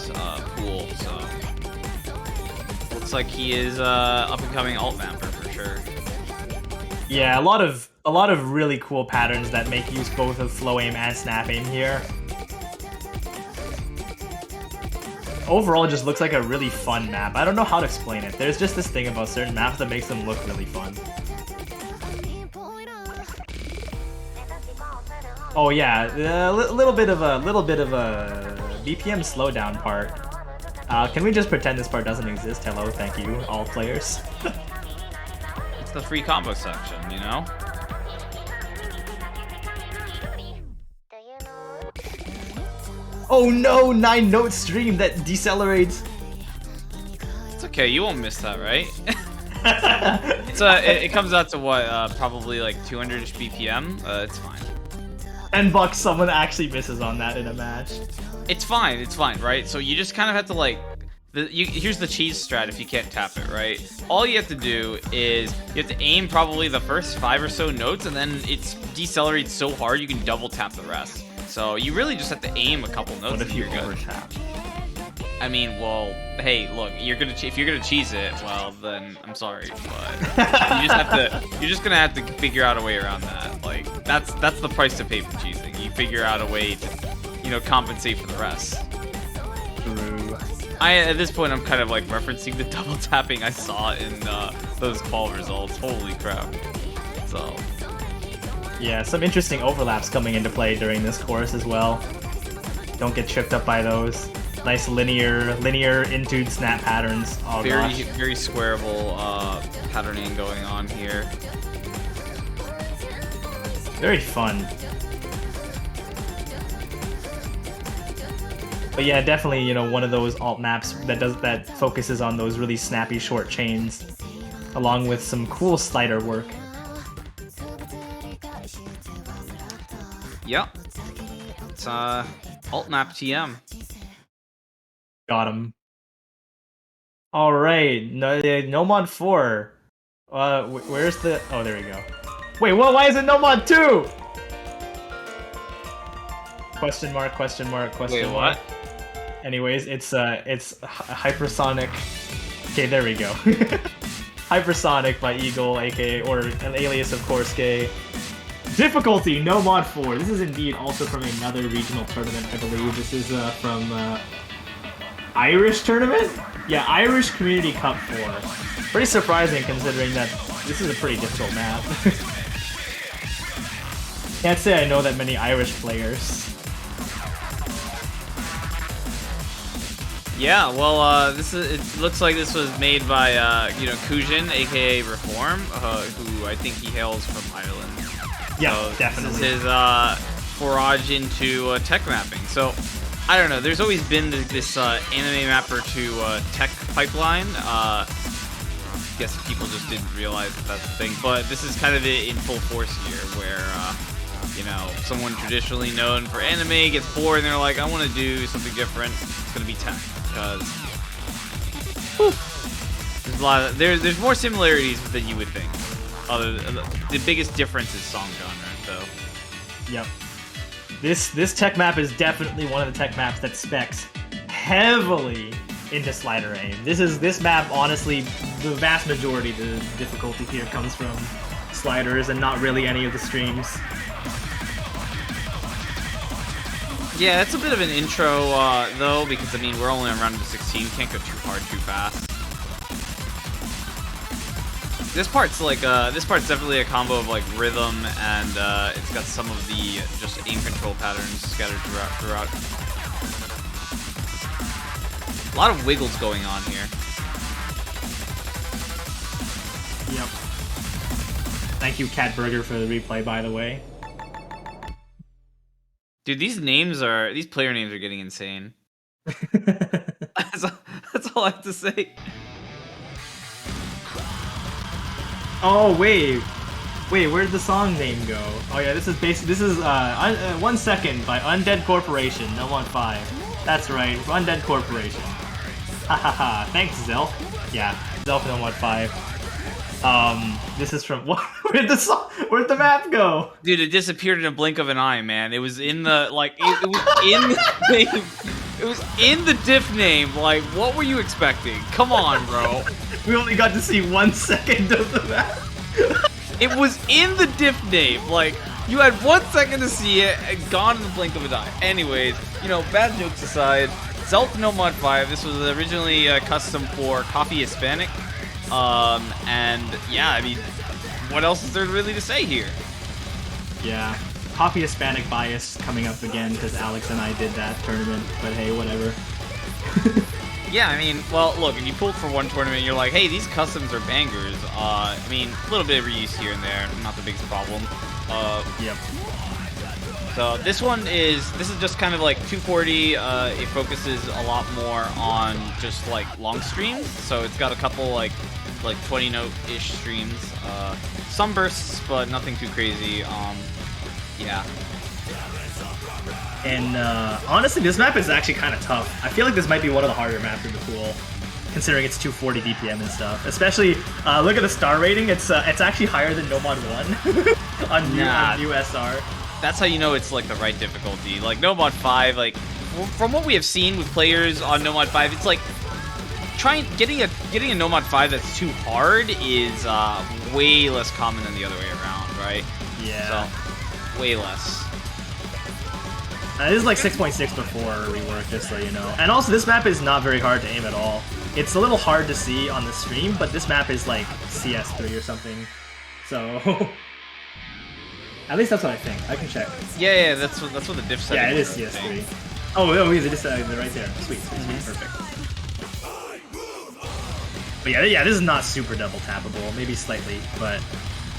pool, so looks like he is up-and-coming alt mapper for sure. Yeah, a lot of really cool patterns that make use both of flow aim and snap aim here. Overall, it just looks like a really fun map. I don't know how to explain it. There's just this thing about certain maps that makes them look really fun. Oh yeah, a little bit of a BPM slowdown part. Can we just pretend this part doesn't exist? Hello, thank you, all players. It's the free combo section, you know? Oh no, 9-note stream that decelerates. It's okay, you won't miss that, right? It comes out to what, probably like 200-ish BPM? It's fine. $10, someone actually misses on that in a match. It's fine, right? So you just kind of have to like, here's the cheese strat if you can't tap it, right? All you have to do is, you have to aim probably the first 5 or so notes, and then it's decelerates so hard you can double tap the rest. So you really just have to aim a couple notes. What if you you're good. overtap? I mean, well, hey, look, if you're gonna cheese it, well, then I'm sorry, but you're just gonna have to figure out a way around that. Like, that's the price to pay for cheesing. You figure out a way to, you know, compensate for the rest. True. At this point, I'm kind of like referencing the double tapping I saw in those qual results. Holy crap! So. Yeah, some interesting overlaps coming into play during this course as well. Don't get tripped up by those. Nice linear into snap patterns. Oh, gosh. Very squareable patterning going on here. Very fun. But yeah, definitely, you know, one of those alt maps that focuses on those really snappy short chains, along with some cool slider work. Yep. It's alt map TM. Got him. All right, no mod 4. Where's the? Oh, there we go. Wait, what? Why is it no mod 2? Question mark? Question mark? Question Wait, mark? what? Anyways, it's hypersonic. Okay, there we go. Hypersonic by Eagle, aka or an alias of Corsace. Difficulty no mod 4. This is indeed also from another regional tournament, I believe. This is from Irish tournament? Yeah, Irish Community Cup 4. Pretty surprising considering that this is a pretty difficult map. Can't say I know that many Irish players. Yeah, well, it looks like this was made by Kujin, aka Reform, who I think he hails from Ireland. Yeah, so definitely. This is his forage into tech mapping. So I don't know. There's always been this anime mapper to tech pipeline. Guess people just didn't realize that that's the thing. But this is kind of it in full force here, where someone traditionally known for anime gets bored and they're like, I want to do something different. It's gonna be tech because there's a lot of, there's more similarities than you would think. The biggest difference is song genre, so. Yep. This tech map is definitely one of the tech maps that specs heavily into slider aim. This map, honestly, the vast majority of the difficulty here comes from sliders and not really any of the streams. Yeah, it's a bit of an intro, though, because, I mean, we're only on round 16, can't go too hard too fast. This part's like this part's definitely a combo of like rhythm and it's got some of the just aim control patterns scattered throughout. A lot of wiggles going on here. Yep. Thank you, Cat Burger, for the replay, by the way. Dude, these player names are getting insane. That's all I have to say. Oh wait, where'd the song name go? Oh yeah, this is 1 Second by Undead Corporation. No on 5. That's right, Undead Corporation. Hahaha. Thanks, Zelf. Yeah, Zelf no on 5. This is from what? Where'd the map go? Dude, it disappeared in a blink of an eye, man. It was in the it was in the name. It was in the diff name. Like, what were you expecting? Come on, bro. We only got to see 1 second of the map. It was in the diff name. Like, you had 1 second to see it and gone in the blink of an eye. Anyways, you know, bad jokes aside, Zelda No Mod 5. This was originally custom for Coffee Hispanic. And yeah, I mean, what else is there really to say here? Yeah, Coffee Hispanic bias coming up again because Alex and I did that tournament, but hey, whatever. Yeah, I mean, well, look, if you pulled for one tournament, you're like, hey, these customs are bangers. I mean, a little bit of reuse here and there, not the biggest problem. Yep. So this is just kind of like 240. It focuses a lot more on just like long streams. So it's got a couple like 20 note-ish streams. Some bursts, but nothing too crazy. Yeah. And honestly, this map is actually kind of tough. I feel like this might be one of the harder maps in the pool, considering it's 240 DPM and stuff. Especially, look at the star rating. It's actually higher than No Mod 1 on new SR. That's how you know it's like the right difficulty. Like No Mod 5, like from what we have seen with players on No Mod 5, it's like getting a No Mod 5 that's too hard is way less common than the other way around, right? Yeah. So way less. This is like 6.6 before rework, just so you know. And also, this map is not very hard to aim at all. It's a little hard to see on the stream, but this map is like CS3 or something. So. At least that's what I think. I can check. Yeah, that's what the diff setting. Yeah, it is CS3. Oh, is it just right there? Sweet, perfect. But yeah, this is not super double tappable. Maybe slightly, but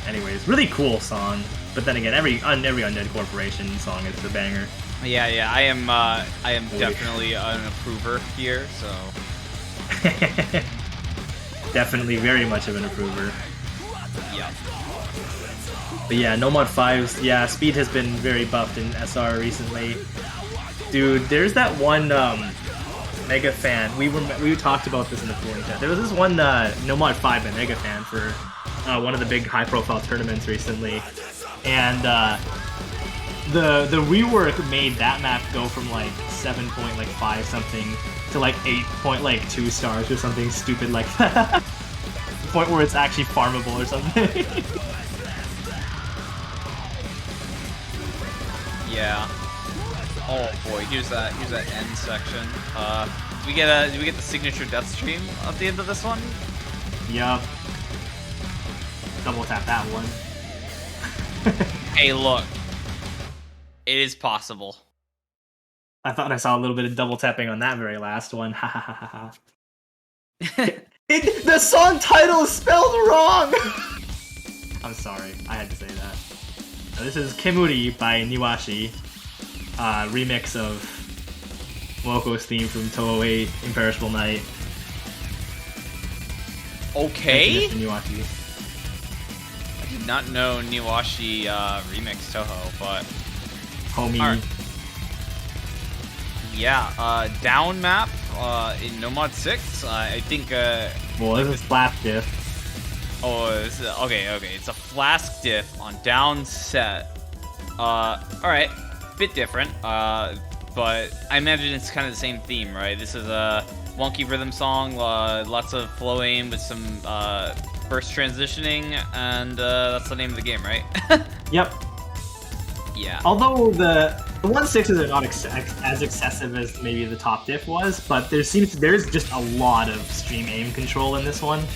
anyways, really cool song. But then again, every Undead Corporation song is a banger. Yeah, I am definitely an approver here. So. Definitely, very much of an approver. Yeah. But yeah, No Mod 5's, yeah, speed has been very buffed in SR recently. Dude, there's that one Mega Fan. We talked about this in the pooling chat. There was this one No Mod 5 by Mega Fan for one of the big high-profile tournaments recently, and the rework made that map go from like 7.5 something to like 8.2 stars or something stupid like that. The point where it's actually farmable or something. Yeah. Oh boy, here's that end section. Do we get the signature death stream at the end of this one? Yup. Double tap that one. Hey, look. It is possible. I thought I saw a little bit of double tapping on that very last one. Ha ha ha ha ha. The song title is spelled wrong! I'm sorry, I had to say that. This is Kemuri by Niwashi, remix of Moko's theme from Toei Imperishable Night. Okay. Niwashi. I did not know Niwashi remix Toho, but Homie. Right. Yeah, down map in No Mod 6. I think. Well, this is Flash Diff. Oh, okay. It's a Flask diff on down set. Alright. Bit different. But I imagine it's kind of the same theme, right? This is a wonky rhythm song, lots of flow aim with some burst transitioning, and that's the name of the game, right? Yep. Yeah. Although the 1.6s are not as excessive as maybe the top diff was, but there's just a lot of stream aim control in this one.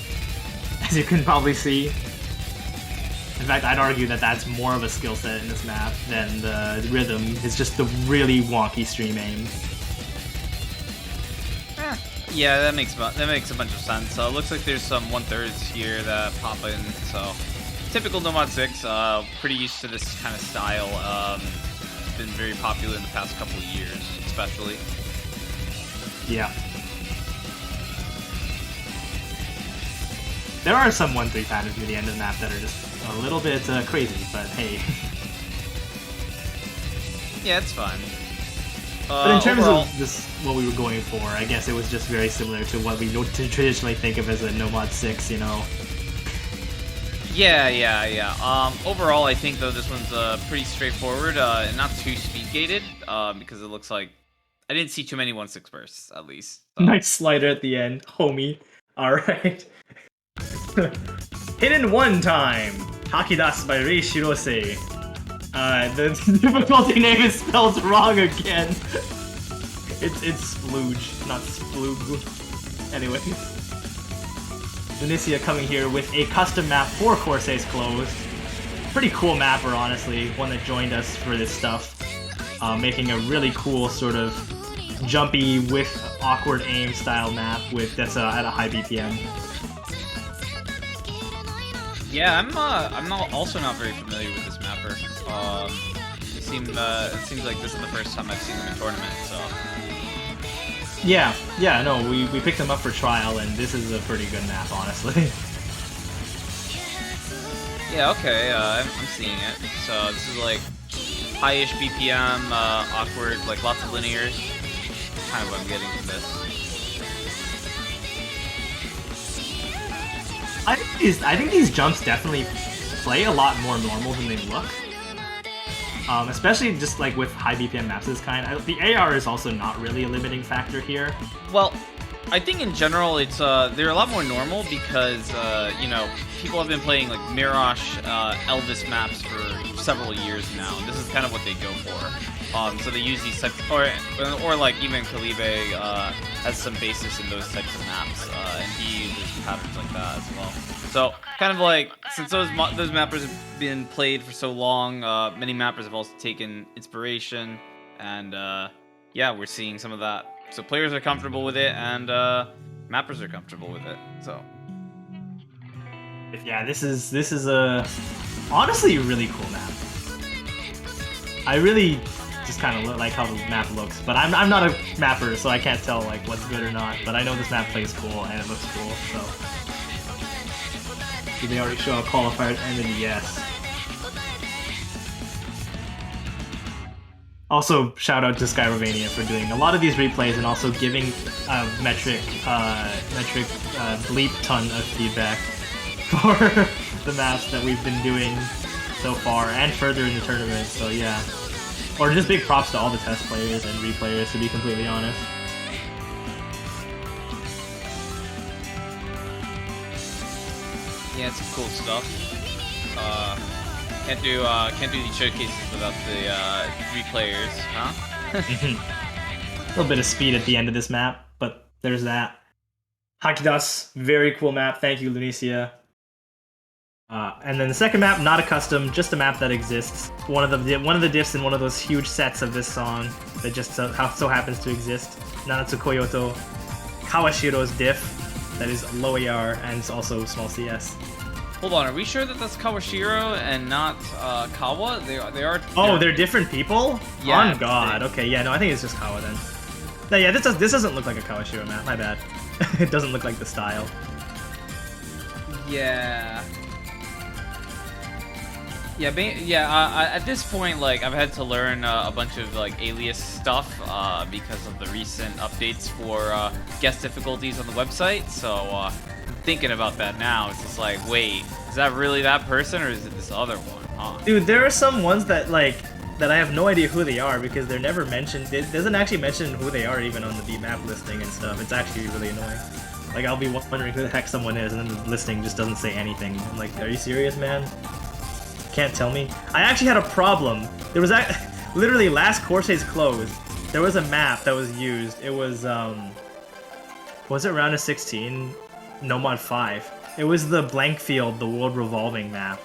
as you can probably see. In fact, I'd argue that that's more of a skill set in this map than the rhythm. It's just the really wonky stream aim. Yeah, that makes a bunch of sense. So it looks like there's some 1/3s here that pop in. So typical Nomad 6, pretty used to this kind of style. It's been very popular in the past couple of years, especially. Yeah. There are some 1-3 patterns near the end of the map that are just a little bit crazy, but hey. Yeah, it's fine. But in terms overall, of just what we were going for, I guess it was just very similar to what we traditionally think of as a Nomad 6, you know? Yeah. Overall, I think though this one's pretty straightforward and not too speed gated because it looks like I didn't see too many 1/6 bursts at least. So. Nice slider at the end, homie. All right. Hidden one time. Hakidas by Rei Shirose. The difficulty name is spelled wrong again. It's splooge, not sploog. Anyway. Vinicia coming here with a custom map for Corsace Closed. Pretty cool mapper, honestly. One that joined us for this stuff. Making a really cool sort of jumpy with awkward aim style map that's at a high BPM. Yeah, I'm also not very familiar with this mapper. It seems like this is the first time I've seen him in tournament, so. Yeah, no, we picked him up for trial, and this is a pretty good map, honestly. Yeah, okay, I'm seeing it. So this is like high-ish BPM, awkward, like lots of linears. Kind of what I'm getting from this. I think these jumps definitely play a lot more normal than they look. Especially just like with high BPM maps of this kind. The AR is also not really a limiting factor here. Well, I think in general it's they're a lot more normal because you know, people have been playing like Mirage, Elvis maps for several years now, and this is kind of what they go for. So they use these types, or like even Kalibe has some basis in those types of maps, and he uses patterns like that as well. So kind of like since those mappers have been played for so long, many mappers have also taken inspiration, and yeah, we're seeing some of that. So players are comfortable with it, and mappers are comfortable with it. So Yeah, this is a honestly a really cool map. I really just kind of like how the map looks, but I'm not a mapper, so I can't tell like what's good or not. But I know this map plays cool and it looks cool. So did they already show a qualifier at the end of the yes? Also, shout out to Skyrovania for doing a lot of these replays and also giving metric bleep ton of feedback for the maps that we've been doing so far and further in the tournament. So yeah, or just big props to all the test players and replayers, to be completely honest. yeah, it's some cool stuff. Can't do these showcases without the replayers, huh? A little bit of speed at the end of this map, but there's that. Hakidas, very cool map. Thank you, Lunicia. And then the second map, not a custom, just a map that exists. One of the diffs in one of those huge sets of this song that just so happens to exist. Nanatsu Koyoto, Kawashiro's diff that is low AR and it's also small CS. Hold on, are we sure that that's Kawashiro and not Kawa? They are. Oh, they're different people? Yeah. On God. Okay, yeah, no, I think it's just Kawa then. No, yeah, this doesn't look like a Kawashiro map. My bad. It doesn't look like the style. Yeah. At this point, like, I've had to learn a bunch of, like, alias stuff because of the recent updates for guest difficulties on the website, so I'm thinking about that now. It's just like, wait, is that really that person, or is it this other one, huh? Dude, there are some ones that, like, that I have no idea who they are because they're never mentioned. It doesn't actually mention who they are even on the beatmap listing and stuff. It's actually really annoying. Like, I'll be wondering who the heck someone is, and then the listing just doesn't say anything. I'm like, are you serious, man? Can't tell me. I actually had a problem. There was literally last Corsace Closed. There was a map that was used. It was it round of 16? Nomad 5. It was the blank field, the world revolving map,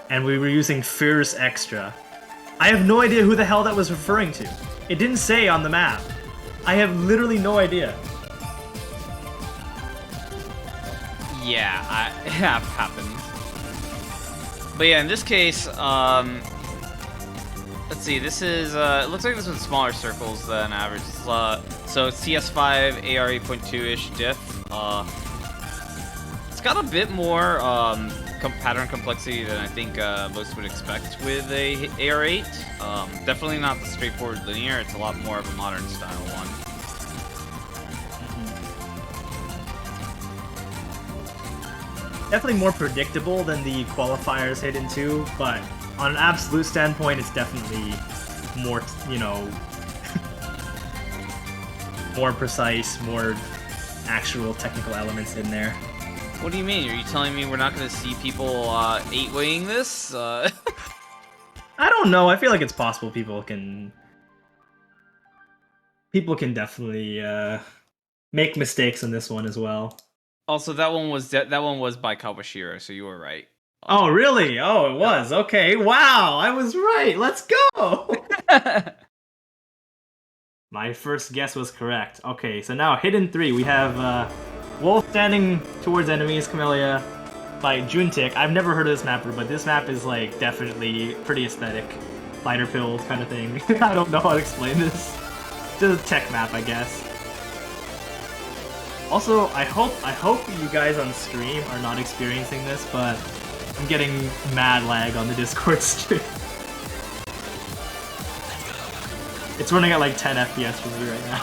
and we were using Fierce Extra. I have no idea who the hell that was referring to. It didn't say on the map. I have literally no idea. Yeah, it happens. But yeah, in this case, let's see. This is it looks like this one's smaller circles than average. So it's TS5 AR 8.2-ish diff. It's got a bit more pattern complexity than I think most would expect with a AR8. Definitely not the straightforward linear. It's a lot more of a modern style one. Definitely more predictable than the Qualifier's Hidden 2, but on an absolute standpoint, it's definitely more, you know, more precise, more actual technical elements in there. What do you mean? Are you telling me we're not going to see people 8-weighing this? I don't know. I feel like it's possible people can definitely make mistakes in this one as well. Also, that one was by Kawashiro, so you were right. Oh, really? Oh, it was. Okay. Wow, I was right. Let's go. My first guess was correct. Okay, so now Hidden 3, we have Wolf standing towards enemies, Camellia by Juntik. I've never heard of this mapper, but this map is like definitely pretty aesthetic. Lighter pills kind of thing. I don't know how to explain this. Just a tech map, I guess. Also, I hope you guys on stream are not experiencing this, but I'm getting mad lag on the Discord stream. It's running at like 10 FPS for me right now.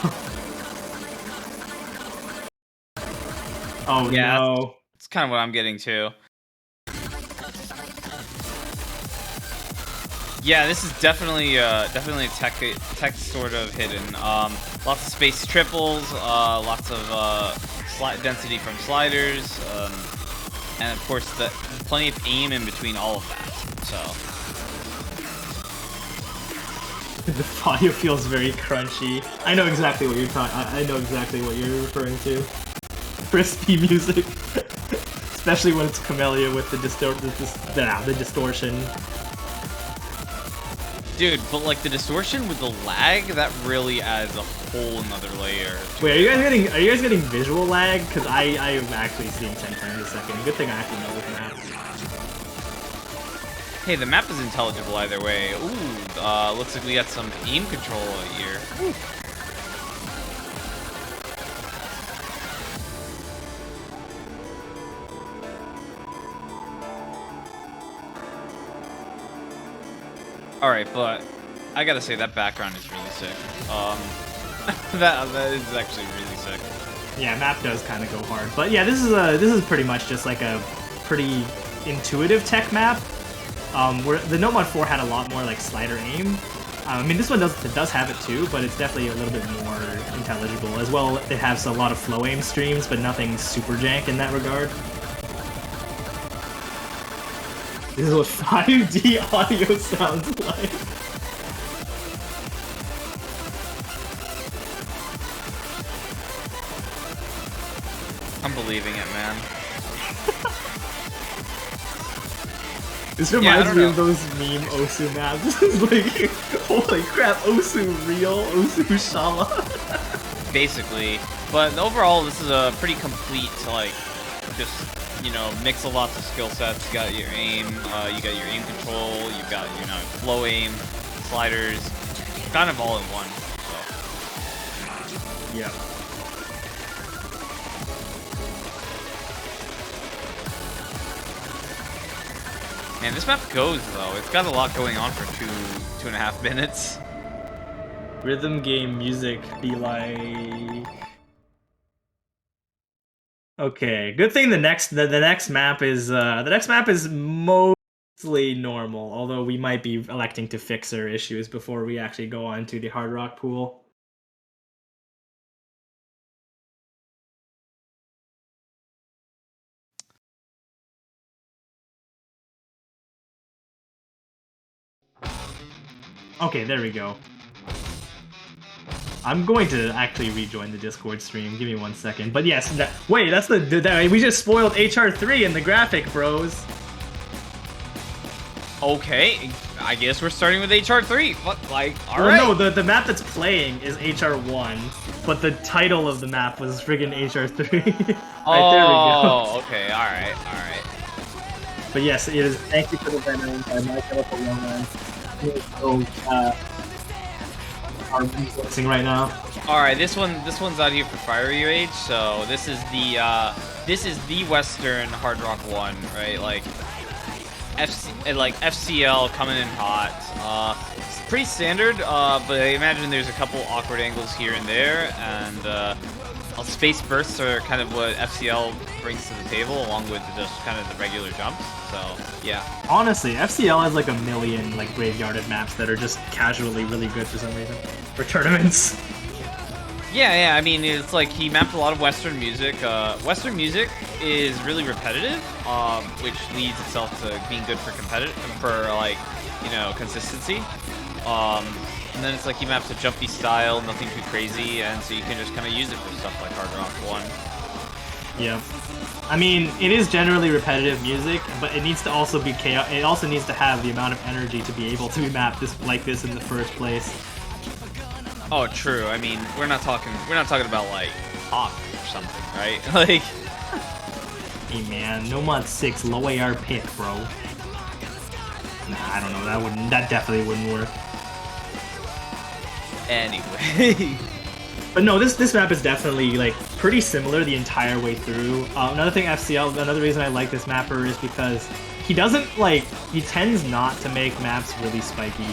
Oh yeah, no. It's kind of what I'm getting too. Yeah, this is definitely definitely tech sort of hidden. Lots of space triples, lots of density from sliders, and of course plenty of aim in between all of that. So the audio feels very crunchy. I know exactly what you're talking. I know exactly what you're referring to. Crispy music, especially when it's Camellia with the distortion. Dude, but like the distortion with the lag, that really adds a whole another layer. Wait, are you guys getting visual lag? Because I am actually seeing 10 frames a second. Good thing I actually know this map. Hey, the map is intelligible either way. Ooh, looks like we got some aim control here. Ooh. Alright, but I gotta say that background is really sick. That is actually really sick. Yeah, map does kind of go hard, but yeah, this is pretty much just like a pretty intuitive tech map. Where the Nomad 4 had a lot more like slider aim. I mean, this one does have it too, but it's definitely a little bit more intelligible as well. It has a lot of flow aim streams, but nothing super jank in that regard. This is what 5D audio sounds like. I'm believing it, man. This reminds me of those meme Osu maps. This is like, holy crap, Osu real, Osu Shala. Basically, but overall, this is a pretty complete, like, just, you know, mix of lots of skill sets. You got your aim, you got your aim control, you got, you know, flow aim, sliders, kind of all in one. So. Yeah. Man, this map goes though. It's got a lot going on for 2.5 minutes. Rhythm game music be like. Okay, good thing the next map is mostly normal, although we might be electing to fix our issues before we actually go on to the Hard Rock pool. Okay, there we go. I'm going to actually rejoin the Discord stream. Give me 1 second. But yes, wait, that's we just spoiled HR3 in the graphic, bros. Okay, I guess we're starting with HR3. What, like, all Well, right. no, the map that's playing is HR1, but the title of the map was friggin' HR3. Right, there we go. Oh, okay, all right. But yes, it is. Thank you for the veteran by My Chemical Romance. Are resourcing right now. All right, this one's out here for Fiery Rage. So this is the Western Hard Rock one, right? Like FCL coming in hot. It's pretty standard, but I imagine there's a couple awkward angles here and there, and space bursts are kind of what FCL brings to the table, along with just kind of the regular jumps. So yeah. Honestly, FCL has like a million like graveyarded maps that are just casually really good for some reason for tournaments. Yeah. I mean, it's like he mapped a lot of Western music. Western music is really repetitive, which leads itself to being good for consistency. And then it's like he maps a jumpy style, nothing too crazy, and so you can just kind of use it for stuff like Hard Rock 1. Yeah. I mean, it is generally repetitive music, but it needs to also be chaos. It also needs to have the amount of energy to be able to be mapped like this in the first place. Oh, true. I mean, we're not talking about like pop or something, right? Like, hey man, no mod 6 low AR pick, bro. Nah, I don't know. That definitely wouldn't work. anyway. But no, this map is definitely like pretty similar the entire way through. Another reason I like this mapper is because he tends not to make maps really spiky.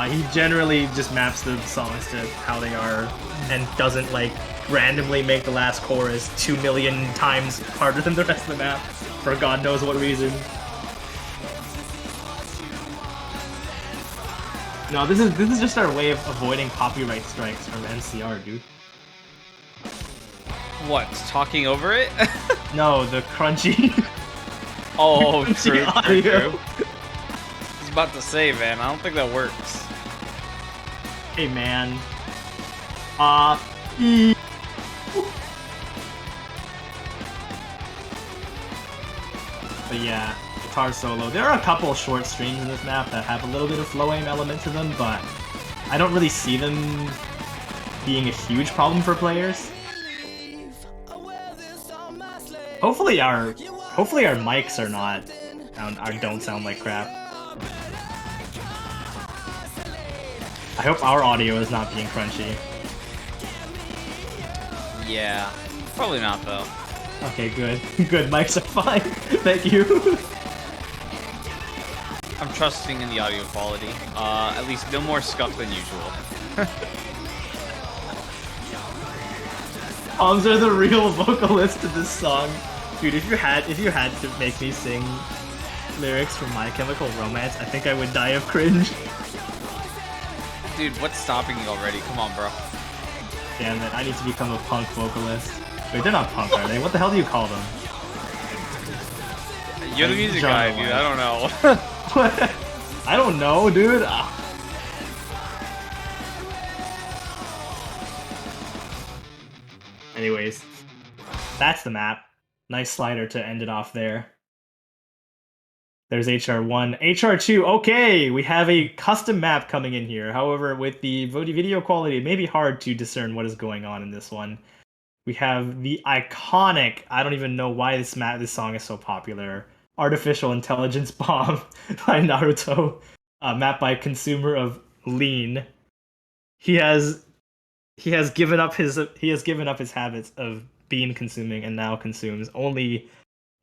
He generally just maps the songs to how they are and doesn't like randomly make the last chorus 2 million times harder than the rest of the map for God knows what reason. No, this is just our way of avoiding copyright strikes from NCR, dude. What, talking over it? No, the crunchy. Oh, crunchy true. audio. I was about to say, man, I don't think that works. Hey, man. But yeah, guitar solo. There are a couple short streams in this map that have a little bit of flow aim element to them, but I don't really see them being a huge problem for players. Hopefully our mics don't sound like crap. I hope our audio is not being crunchy. Yeah, probably not though. Okay, good. Good, mics are fine. Thank you. I'm trusting in the audio quality. At least no more scuff than usual. Palms are the real vocalist to this song. Dude, if you had to make me sing lyrics from My Chemical Romance, I think I would die of cringe. Dude, what's stopping you already? Come on, bro. Damn it, I need to become a punk vocalist. Wait, they're not punk, are they? What the hell do you call them? You're the Like, music guy, dude. genre-wise. I don't know. What? I don't know, dude. Anyways, that's the map. Nice slider to end it off there. There's HR1. HR2, okay! We have a custom map coming in here. However, with the video quality, it may be hard to discern what is going on in this one. We have the iconic, I don't even know why this song is so popular, Artificial Intelligence Bomb by Naruto, map by Consumer of Lean. He has given up his habits of bean consuming and now consumes only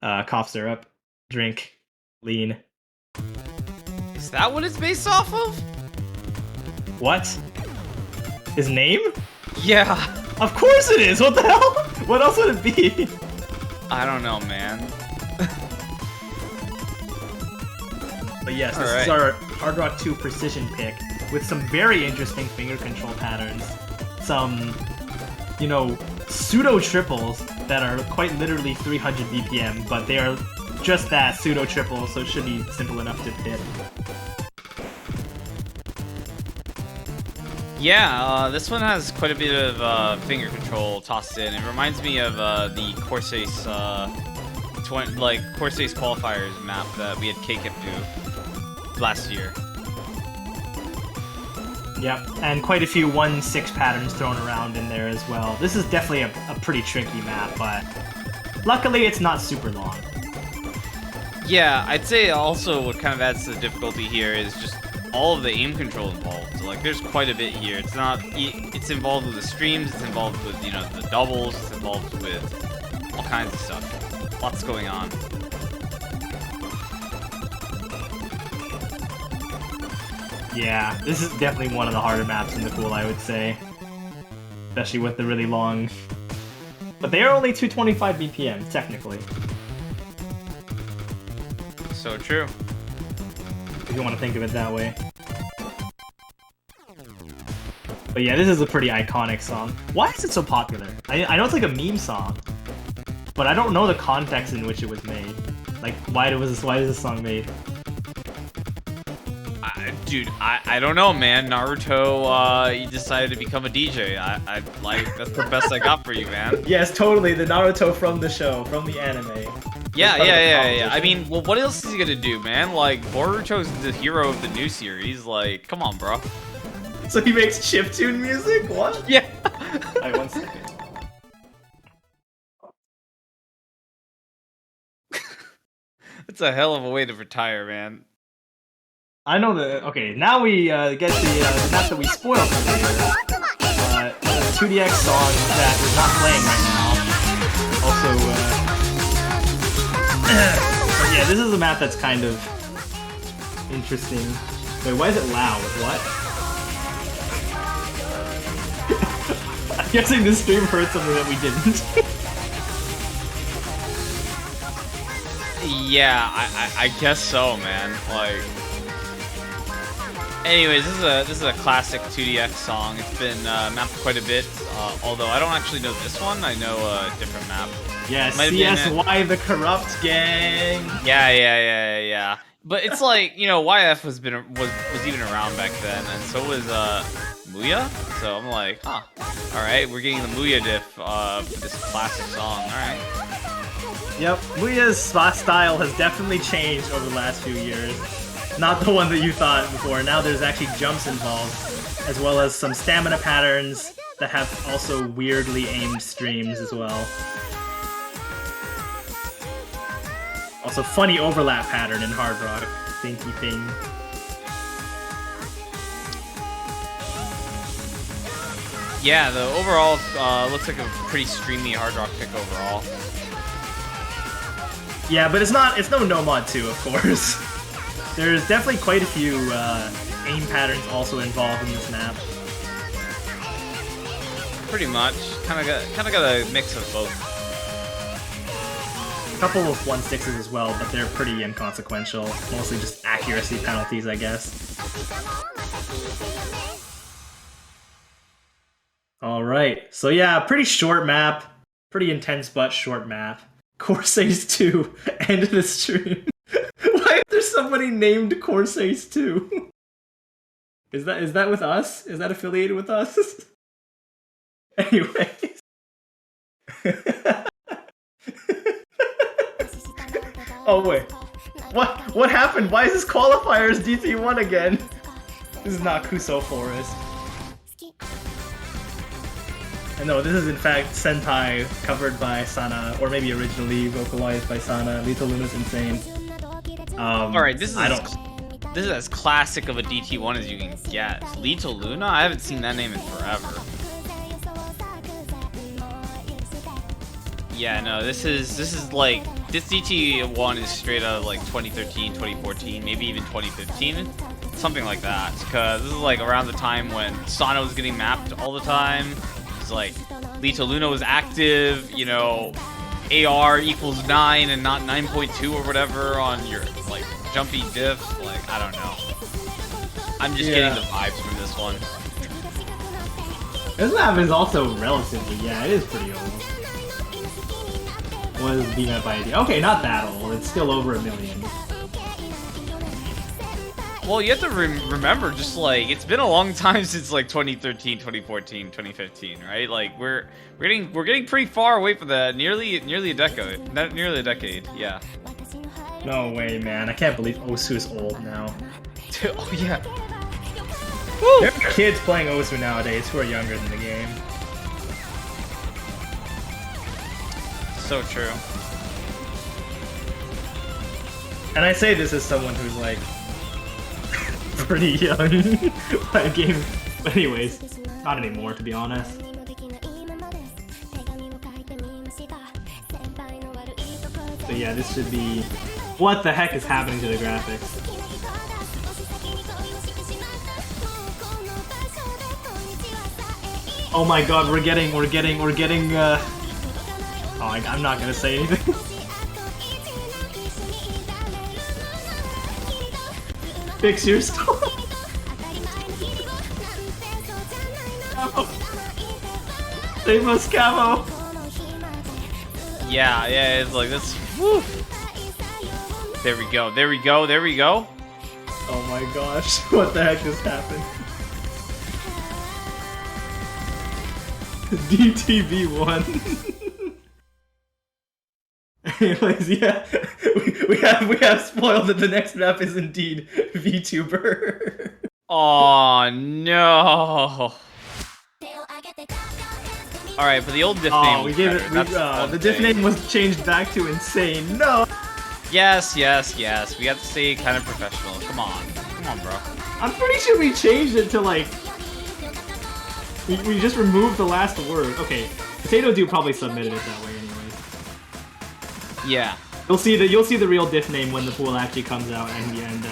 cough syrup, drink, lean. Is that what it's based off of? What? His name? Yeah. Of course it is! What the hell? What else would it be? I don't know, man. But yes, this is our Hard Rock 2 precision pick with some very interesting finger control patterns. Some, pseudo triples that are quite literally 300 BPM, but they are just that, pseudo triple, so it should be simple enough to hit. Yeah, this one has quite a bit of finger control tossed in. It reminds me of the Corsace, Corsace Qualifiers map that we had K-Kip do last year. Yep, and quite a few 1-6 patterns thrown around in there as well. This is definitely a pretty tricky map, but luckily it's not super long. Yeah, I'd say also what kind of adds to the difficulty here is just all of the aim control involved. So, like, there's quite a bit here. It's involved with the streams, it's involved with, you know, the doubles, it's involved with all kinds of stuff. Lots going on. Yeah, this is definitely one of the harder maps in the pool, I would say. Especially with the really long... But they are only 225 BPM, technically. So true. If you want to think of it that way. But yeah, this is a pretty iconic song. Why is it so popular? I know it's like a meme song, but I don't know the context in which it was made. Like, why is this song made? Dude, I don't know, man. Naruto, he decided to become a DJ. I like, that's the best I got for you, man. Yes, totally. The Naruto from the show, from the anime. Yeah. I mean, well, what else is he gonna do, man? Like, Boruto's the hero of the new series. Like, come on, bro. So he makes chiptune music? What? Yeah. Alright, 1 second. That's a hell of a way to retire, man. I know the... Okay, now we get the map that we spoiled earlier. The 2DX song that is not playing right now. Also, but yeah, this is a map that's kind of interesting. Wait, why is it loud? What? I'm guessing this stream heard something that we didn't. Yeah, I guess so, man. Like... Anyways, this is a classic 2DX song. It's been mapped quite a bit, although I don't actually know this one. I know a different map. Yeah, CSY the Corrupt Gang. Yeah. But it's like, you know, YF was even around back then, and so was Muya. So I'm like, huh. All right, we're getting the Muya diff for this classic song. All right. Yep, Muya's style has definitely changed over the last few years. Not the one that you thought before. Now there's actually jumps involved, as well as some stamina patterns that have also weirdly aimed streams as well. Also, funny overlap pattern in Hard Rock. Thinky thing. Yeah, the overall looks like a pretty streamy Hard Rock pick overall. Yeah, but it's no mod 2, of course. There's definitely quite a few aim patterns also involved in this map. Pretty much. Kind of got a mix of both. A couple of 1-6s as well, but they're pretty inconsequential. Mostly just accuracy penalties, I guess. Alright, so yeah, pretty short map. Pretty intense but short map. Corsace 2, end of the stream. Why is there somebody named Corsace 2? Is that with us? Is that affiliated with us? Anyways. Oh wait. What happened? Why is this Qualifier's DT1 again? This is not Kuso Forest. No, this is in fact Sentai covered by Sana, or maybe originally vocalized by Sana. Little Luna's insane. Alright, this is as classic of a DT1 as you can get. Little Luna? I haven't seen that name in forever. Yeah, no, this is like, this DT1 is straight out of like 2013, 2014, maybe even 2015. Something like that. Because this is like around the time when Sana was getting mapped all the time. It's like, Little Luna was active, you know, AR equals 9 and not 9.2 or whatever on your, like, jumpy diff. Like, I don't know. I'm just getting the vibes from this one. This map is also relatively, yeah, it is pretty old. What is BMAP ID? Okay, not that old. It's still over 1 million. Well, you have to remember, just like it's been a long time since like 2013, 2014, 2015, right? Like we're getting pretty far away from that. Nearly a decade. Not nearly a decade. Yeah. No way, man. I can't believe Osu is old now. Oh yeah. There are kids playing Osu nowadays who are younger than the game. So true. And I say this as someone who's like pretty young playing game. But anyways, not anymore to be honest. So yeah, this should be... What the heck is happening to the graphics? Oh my god, we're getting Oh, I'm not gonna say anything. Fix your store. Save us, Camo. Yeah, it's like this. Woo. There we go. There we go. There we go. Oh my gosh, what the heck just happened? DTV1. Anyways, yeah, we have spoiled that the next map is indeed VTuber. Oh no! All right, but the old diff name. We gave it. The diff name was changed back to insane. No. Yes. We have to stay kind of professional. Come on, bro. I'm pretty sure we changed it to like. We just removed the last word. Okay, Potato Dew probably submitted it that way anyways. Yeah. You'll see the real diff name when the pool actually comes out and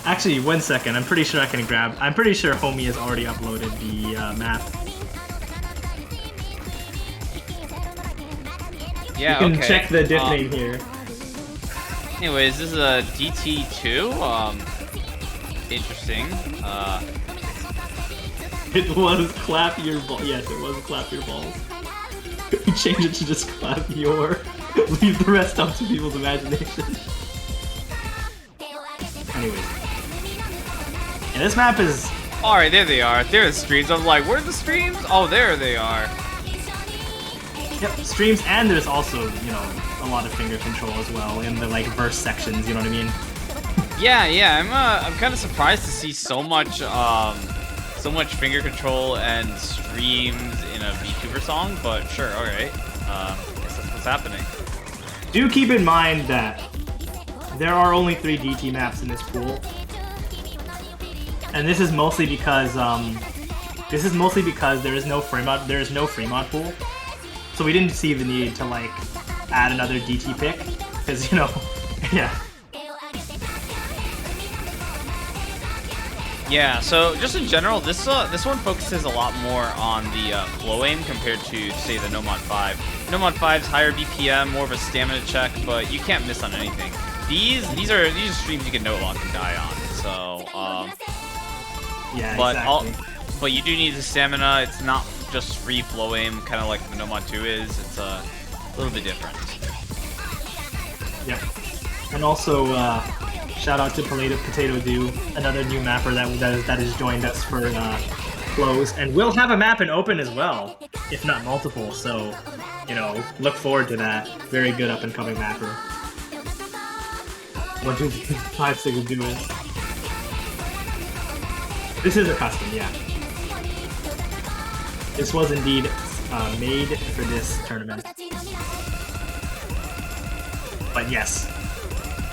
actually 1 second. I'm pretty sure I can grab. I'm pretty sure Homie has already uploaded the map. Yeah. You can check the diff name here. Anyways, this is a DT2. Interesting. It was clap your ball. Yes, it was clap your balls. We changed it to just clap your. Leave the rest up to people's imagination. Anyways. And this map is... Alright, there they are. There are the streams. I'm like, where are the streams? Oh, there they are. Yep, streams, and there's also, you know, a lot of finger control as well in the, like, verse sections, you know what I mean? Yeah, I'm kind of surprised to see so much finger control and streams in a VTuber song, but sure, alright. Guess that's what's happening. Do keep in mind that there are only 3 DT maps in this pool. And this is mostly because there is no free mod pool. So we didn't see the need to like add another DT pick because, you know, yeah. Yeah, so just in general, this one focuses a lot more on the flow aim compared to, say, the Nomad 5. Nomad 5's higher BPM, more of a stamina check, but you can't miss on anything. These are streams you can no longer die on. So yeah, but exactly. But you do need the stamina. It's not just free flow aim, kind of like the Nomad 2 is. It's a little bit different. Yeah, and also. Shout out to Potato Dew, another new mapper that has joined us for Closed, and we'll have a map in Open as well, if not multiple. So, you know, look forward to that. Very good up and coming mapper. 1, 2, 3, 5, 6, do it. This is a custom, yeah. This was indeed made for this tournament. But yes,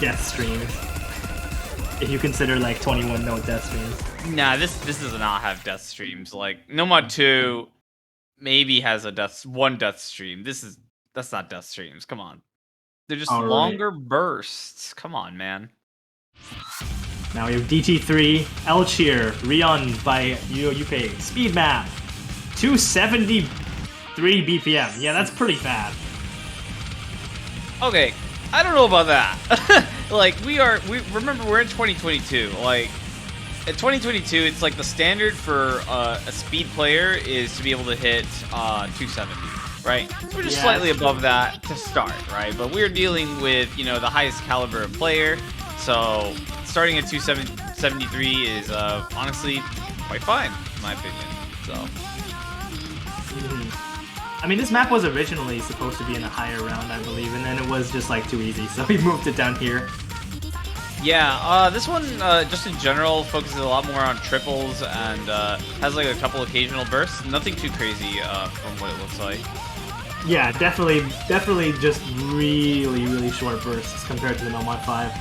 death streams. If you consider like 21 note death streams. Nah, this does not have death streams. Like Nomad 2 maybe has a one death stream. That's not death streams. Come on. They're just longer bursts. Come on, man. Now we have DT3, El Cheer, Rion by Yupe, speed map, 273 BPM. Yeah, that's pretty bad. Okay, I don't know about that. Like, remember, we're in 2022. Like, in 2022, it's like the standard for a speed player is to be able to hit 270, right? We're just slightly above that to start, right? But we're dealing with, you know, the highest caliber of player. So starting at 270 73 is honestly quite fine, in my opinion. So. I mean, this map was originally supposed to be in a higher round, I believe, and then it was just like too easy, so we moved it down here. Yeah, this one, just in general, focuses a lot more on triples and has like a couple occasional bursts. Nothing too crazy from what it looks like. Yeah, definitely just really short bursts compared to the Nomad 5.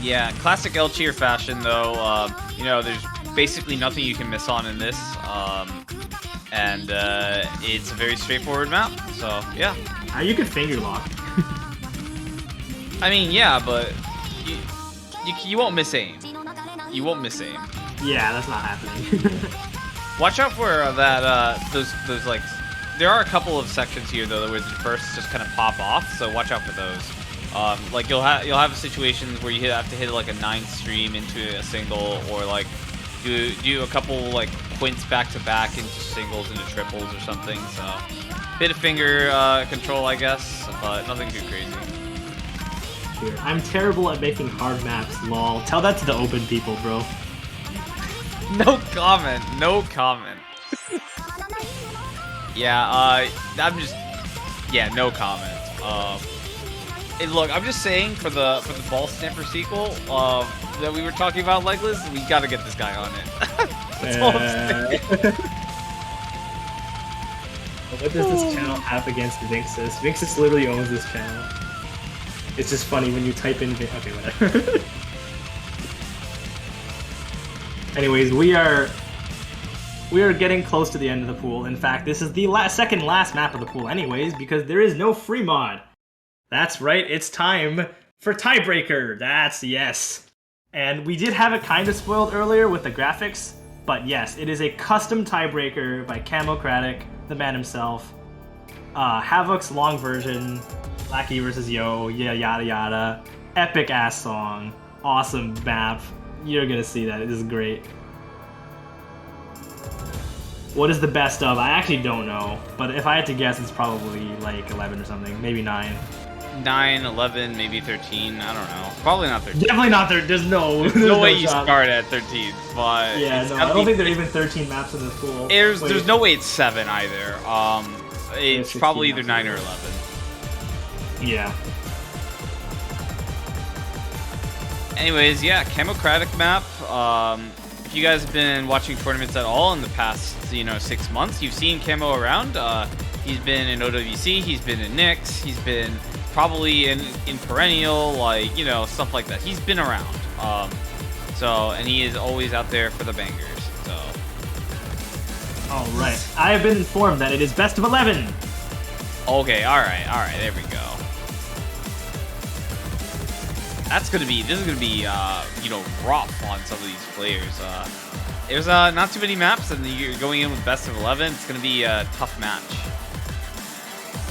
Yeah, classic L tier fashion though. You know, there's basically nothing you can miss on in this. And it's a very straightforward map, so yeah. You could finger lock. I mean, yeah, but you won't miss aim. You won't miss aim. Yeah, that's not happening. Watch out for those like. There are a couple of sections here though where the bursts just kind of pop off, so watch out for those. Like you'll have situations where you have to hit like a 9 stream into a single, or like do a couple like quints back to back into singles into triples or something. So bit of finger control, I guess, but nothing too crazy. Here. I'm terrible at making hard maps, lol. Tell that to the open people, bro. No comment. No comment. Yeah, I'm just. Yeah, no comment. And look, I'm just saying for the ball snapper sequel that we were talking about, Legless, we gotta get this guy on it. That's all I'm saying. What does this channel have against Vinxis? Vinxis literally owns this channel. It's just funny when you type in okay, whatever. Anyways, we are getting close to the end of the pool. In fact, this is the second last map of the pool anyways, because there is no free mod. That's right, it's time for Tiebreaker. That's yes. And we did have it kind of spoiled earlier with the graphics, but yes, it is a custom Tiebreaker by Camocratic, the man himself. Havoc's long version, Lackey versus Yo, yeah, yada yada. Epic ass song, awesome map. You're gonna see that, it is great. What is the best of? I actually don't know, but if I had to guess, it's probably like 11 or something, maybe 9. 9, 11, maybe 13. I don't know. Probably not 13. Definitely not 13. There's no way you shot. start at 13. But yeah, no, I don't think there are even 13 maps in this pool. There's no way it's 7 either. It's probably either 9 or 11. Yeah. Anyways, yeah, Camocratic map. If you guys have been watching tournaments at all in the past, 6 months, you've seen Camo around. He's been in OWC, he's been in Nyx, he's been probably in Perennial, stuff like that. He's been around. And he is always out there for the bangers. So. All right. I have been informed that it is best of 11. Okay, all right, there we go. This is gonna be, rough on some of these players. There's not too many maps, and you're going in with best of 11. It's gonna be a tough match.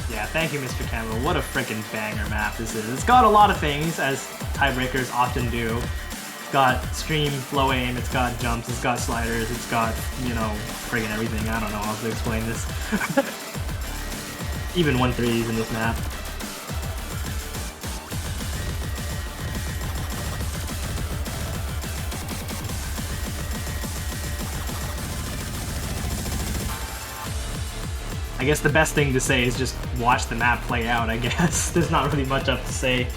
Yeah, thank you, Mr. Camo. What a freaking banger map this is. It's got a lot of things, as tiebreakers often do. It's got stream, flow aim, it's got jumps, it's got sliders, it's got, friggin' everything. I don't know how to explain this. Even 1-3s in this map. I guess the best thing to say is just watch the map play out, I guess. There's not really much up to say.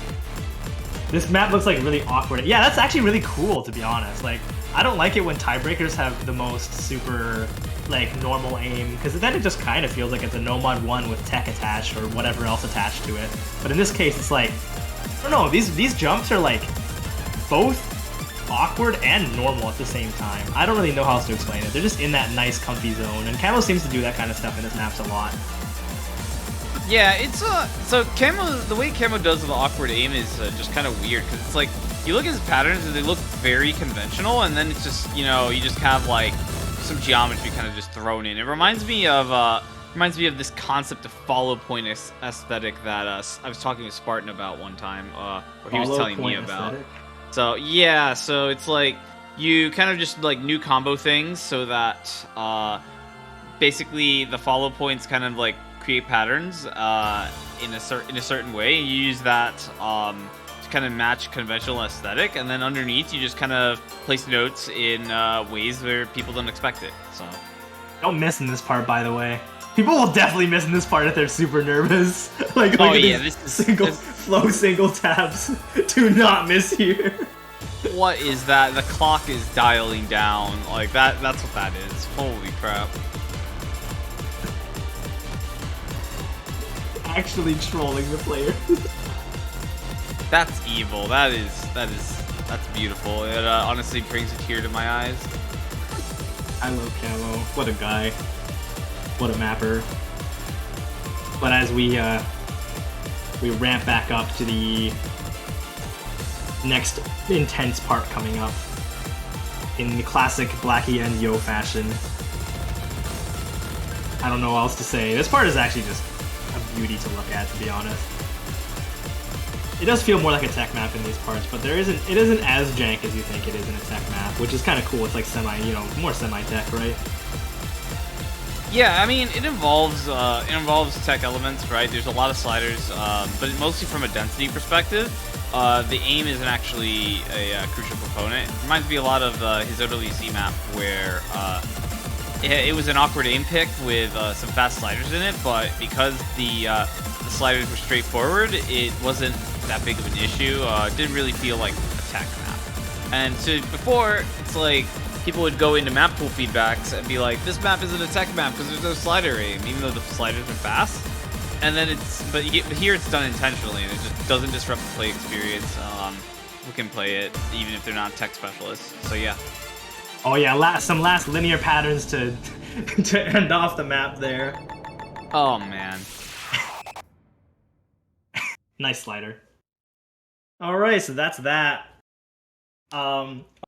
This map looks like really awkward. Yeah, that's actually really cool, to be honest. Like, I don't like it when tiebreakers have the most super, normal aim, because then it just kind of feels like it's a Nomad 1 with tech attached or whatever else attached to it. But in this case, it's like, I don't know, these jumps are both awkward and normal at the same time. I don't really know how else to explain it. They're just in that nice comfy zone, and Camo seems to do that kind of stuff in his maps a lot. Yeah, it's so Camo, the way Camo does the awkward aim is just kind of weird, because it's like you look at his patterns and they look very conventional, and then it's just you just have some geometry kind of just thrown in. It reminds me of this concept of follow point aesthetic that I was talking to Spartan about one time, or he was telling me about. Aesthetic? So yeah, so it's like you kind of just new combo things so that basically the follow points kind of create patterns in a certain way. You use that to kind of match conventional aesthetic, and then underneath you just kind of place notes in ways where people don't expect it. So don't miss in this part, by the way. People will definitely miss in this part if they're super nervous. Like, look at these single tabs. Do not miss here. What is that? The clock is dialing down. Like that's what that is. Holy crap. Actually trolling the player. That's evil. That's beautiful. It honestly brings a tear to my eyes. I love Camo. What a guy. What a mapper. But as we ramp back up to the next intense part coming up in the classic Blackie and Yo fashion. I don't know what else to say. This part is actually just a beauty to look at, to be honest. It does feel more like a tech map in these parts, but it isn't as jank as you think it is in a tech map, which is kind of cool. It's like more semi-tech, right? Yeah, I mean, it involves tech elements, right? There's a lot of sliders, but mostly from a density perspective. The aim isn't actually a crucial component. It reminds me a lot of his Otterly Z map, where it was an awkward aim pick with some fast sliders in it, but because the sliders were straightforward, it wasn't that big of an issue. It didn't really feel like a tech map. And so before, it's like people would go into map pool feedbacks and be like, this map isn't a tech map because there's no slider aim, even though the sliders are fast. And then but here it's done intentionally, and it just doesn't disrupt the play experience. Who can play it, even if they're not tech specialists. So yeah. Oh yeah, some last linear patterns to to end off the map there. Oh man. Nice slider. All right, so that's that.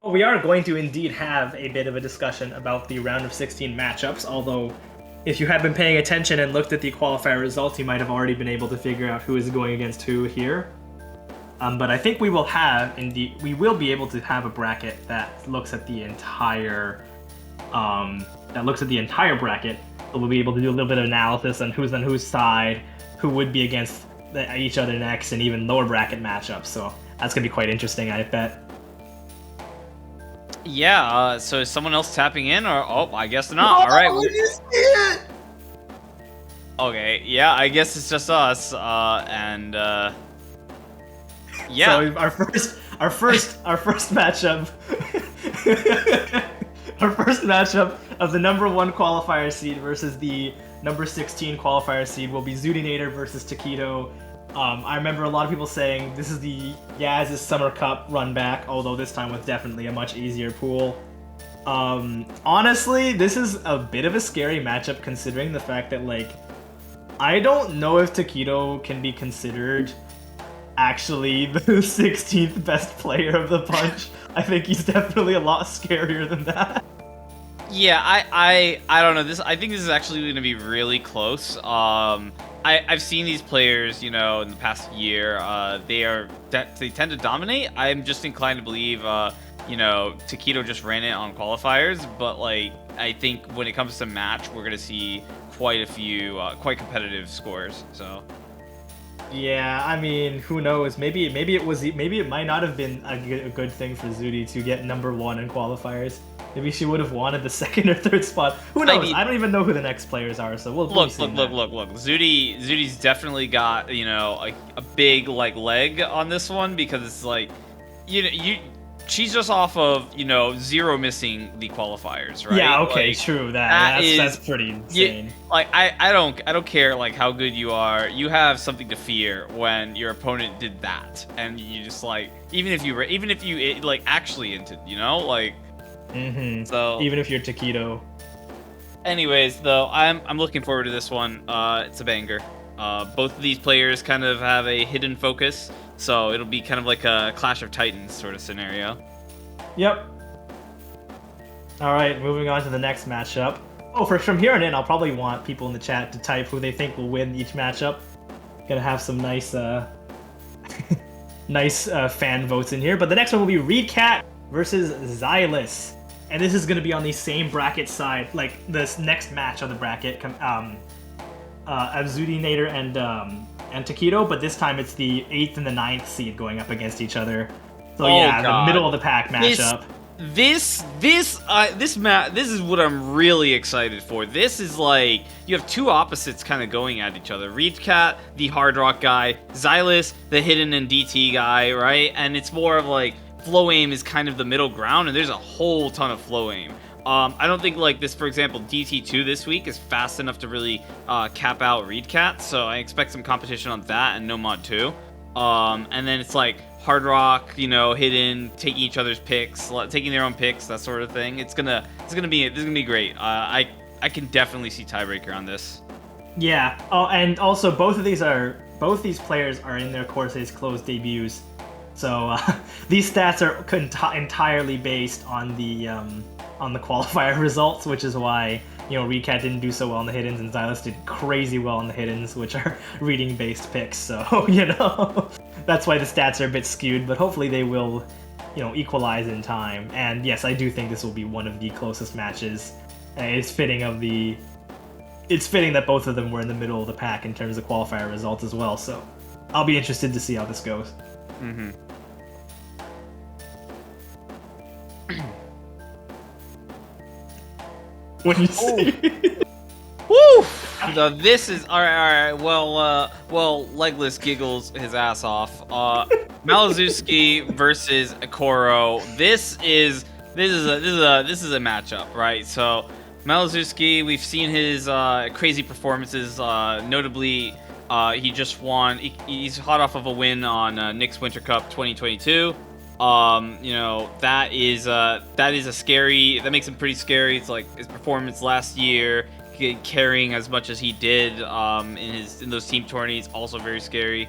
We are going to indeed have a bit of a discussion about the round of 16 matchups, although if you had been paying attention and looked at the qualifier results, you might have already been able to figure out who is going against who here. But I think we will be able to have a bracket that looks at the entire bracket. So we'll be able to do a little bit of analysis on whose side, who would be against each other next, and even lower bracket matchups. So that's gonna be quite interesting, I bet. Yeah, so is someone else tapping in, or I guess not. All right. Okay, yeah, I guess it's just us, and yeah. So our first matchup, our first matchup of the #1 qualifier seed versus the number 16 qualifier seed will be Zoodinator versus Taquito. I remember a lot of people saying this is the Yaz's Summer Cup run back, although this time with definitely a much easier pool. Honestly, this is a bit of a scary matchup considering the fact that, like, I don't know if Taquito can be considered actually the 16th best player of the bunch. I think he's definitely a lot scarier than that. Yeah, I don't know. I think this is actually going to be really close. I've seen these players, in the past year. They tend to dominate. I'm just inclined to believe, Taquito just ran it on qualifiers. But like, I think when it comes to match, we're gonna see quite a few quite competitive scores. So. Yeah, I mean, who knows? Maybe it might not have been a good thing for Zudi to get #1 in qualifiers. Maybe she would have wanted the 2nd or 3rd spot. Who knows? I don't even know who the next players are, so we'll look. see. Look. Zudi's definitely got a big leg on this one, because it's like, she's just off of 0 missing the qualifiers, right? Yeah, okay, true. That's pretty insane. I don't care like how good you are. You have something to fear when your opponent did that, and you just like even if you actually entered, Mm-hmm. So even if you're Taquito. Anyways, though, I'm looking forward to this one. It's a banger. Both of these players kind of have a hidden focus, so it'll be kind of like a Clash of Titans sort of scenario. Yep. All right, moving on to the next matchup. From here on in, I'll probably want people in the chat to type who they think will win each matchup. Gonna have some nice, fan votes in here. But the next one will be Reedcat versus Xylus. And this is going to be on the same bracket side, like this next match on the bracket Abzudinator and Taquito, but this time it's the 8th and the 9th seed going up against each other. So God. the middle of the pack matchup. This is what I'm really excited for. This is like you have two opposites kind of going at each other. Reedcat, the hard rock guy, Xylus, the hidden and DT guy, right? And it's more of like flow aim is kind of the middle ground, and there's a whole ton of flow aim. I don't think like this, for example, DT2 this week is fast enough to really cap out Reedcat, so I expect some competition on that and Nomad 2. And then it's like hard rock, hidden, taking each other's picks, taking their own picks, that sort of thing. This is gonna be great. I can definitely see Tiebreaker on this. Yeah. Oh, and also both these players are in their Corsace Closed debuts, so these stats are entirely based on the qualifier results, which is why Recat didn't do so well on the hiddens, and Xylus did crazy well on the hiddens, which are reading-based picks. So that's why the stats are a bit skewed. But hopefully they will, equalize in time. And yes, I do think this will be one of the closest matches. It's fitting that both of them were in the middle of the pack in terms of qualifier results as well. So I'll be interested to see how this goes. Mm-hmm. When you see. Woo! So this is all right. Well, Legless giggles his ass off. Malazewski versus Akoro. This is a matchup, right? So Malazewski, we've seen his crazy performances. Notably, he just won. He's hot off of a win on Knicks Winter Cup 2022. That is a scary. That makes him pretty scary. It's like his performance last year, carrying as much as he did in those team tourneys, also very scary.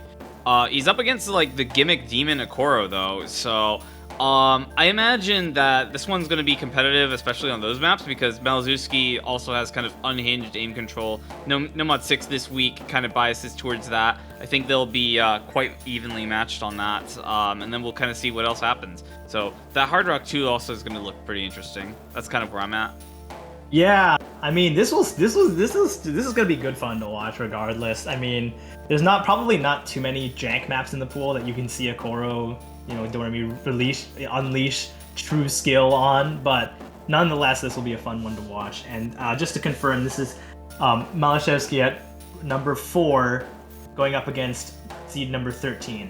He's up against like the gimmick demon Akoro though, so I imagine that this one's going to be competitive, especially on those maps, because Malazewski also has kind of unhinged aim control. Nomad 6 this week kind of biases towards that. I think they'll be quite evenly matched on that, and then we'll kind of see what else happens. So that Hard Rock 2 also is going to look pretty interesting. That's kind of where I'm at. Yeah, I mean, this is gonna be good fun to watch regardless. I mean, there's probably not too many jank maps in the pool that you can see Akoro, unleash true skill on, but nonetheless, this will be a fun one to watch. And just to confirm, this is Malashevsky at number 4 going up against seed number 13.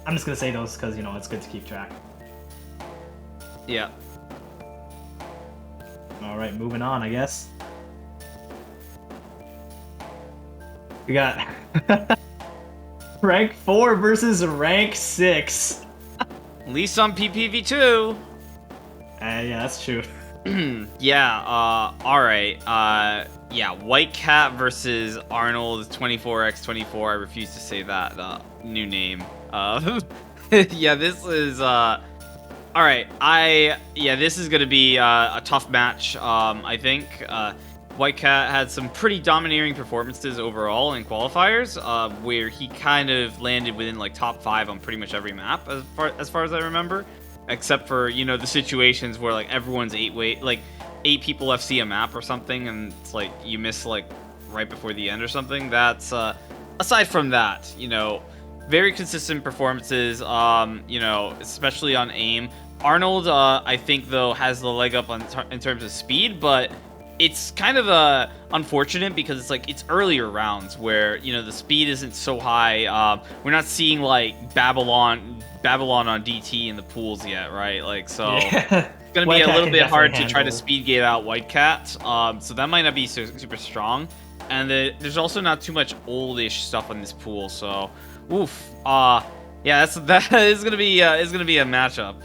I'm just gonna say those because it's good to keep track. Yeah. All right, moving on, I guess. We got rank 4 versus rank 6. At least on PPV2. Yeah, that's true. Yeah, alright. Yeah, White Cat versus Arnold 24x24. I refuse to say that new name. Yeah, this is alright. This is gonna be a tough match. I think White Cat had some pretty domineering performances overall in qualifiers, where he kind of landed within like top 5 on pretty much every map as far as I remember, except for the situations where like everyone's 8 people FC a map or something, and it's like you miss like right before the end or something. That's aside from that, very consistent performances. Especially on aim. Arnold, I think though, has the leg up in terms of speed, but it's kind of unfortunate because it's like it's earlier rounds where the speed isn't so high. We're not seeing like Babylon on DT in the pools yet, right? Like so, Yeah. It's gonna be a little bit hard to try to speed gate out White Cat. So that might not be super strong, and there's also not too much oldish stuff on this pool. So, oof. Yeah, that is gonna be a matchup.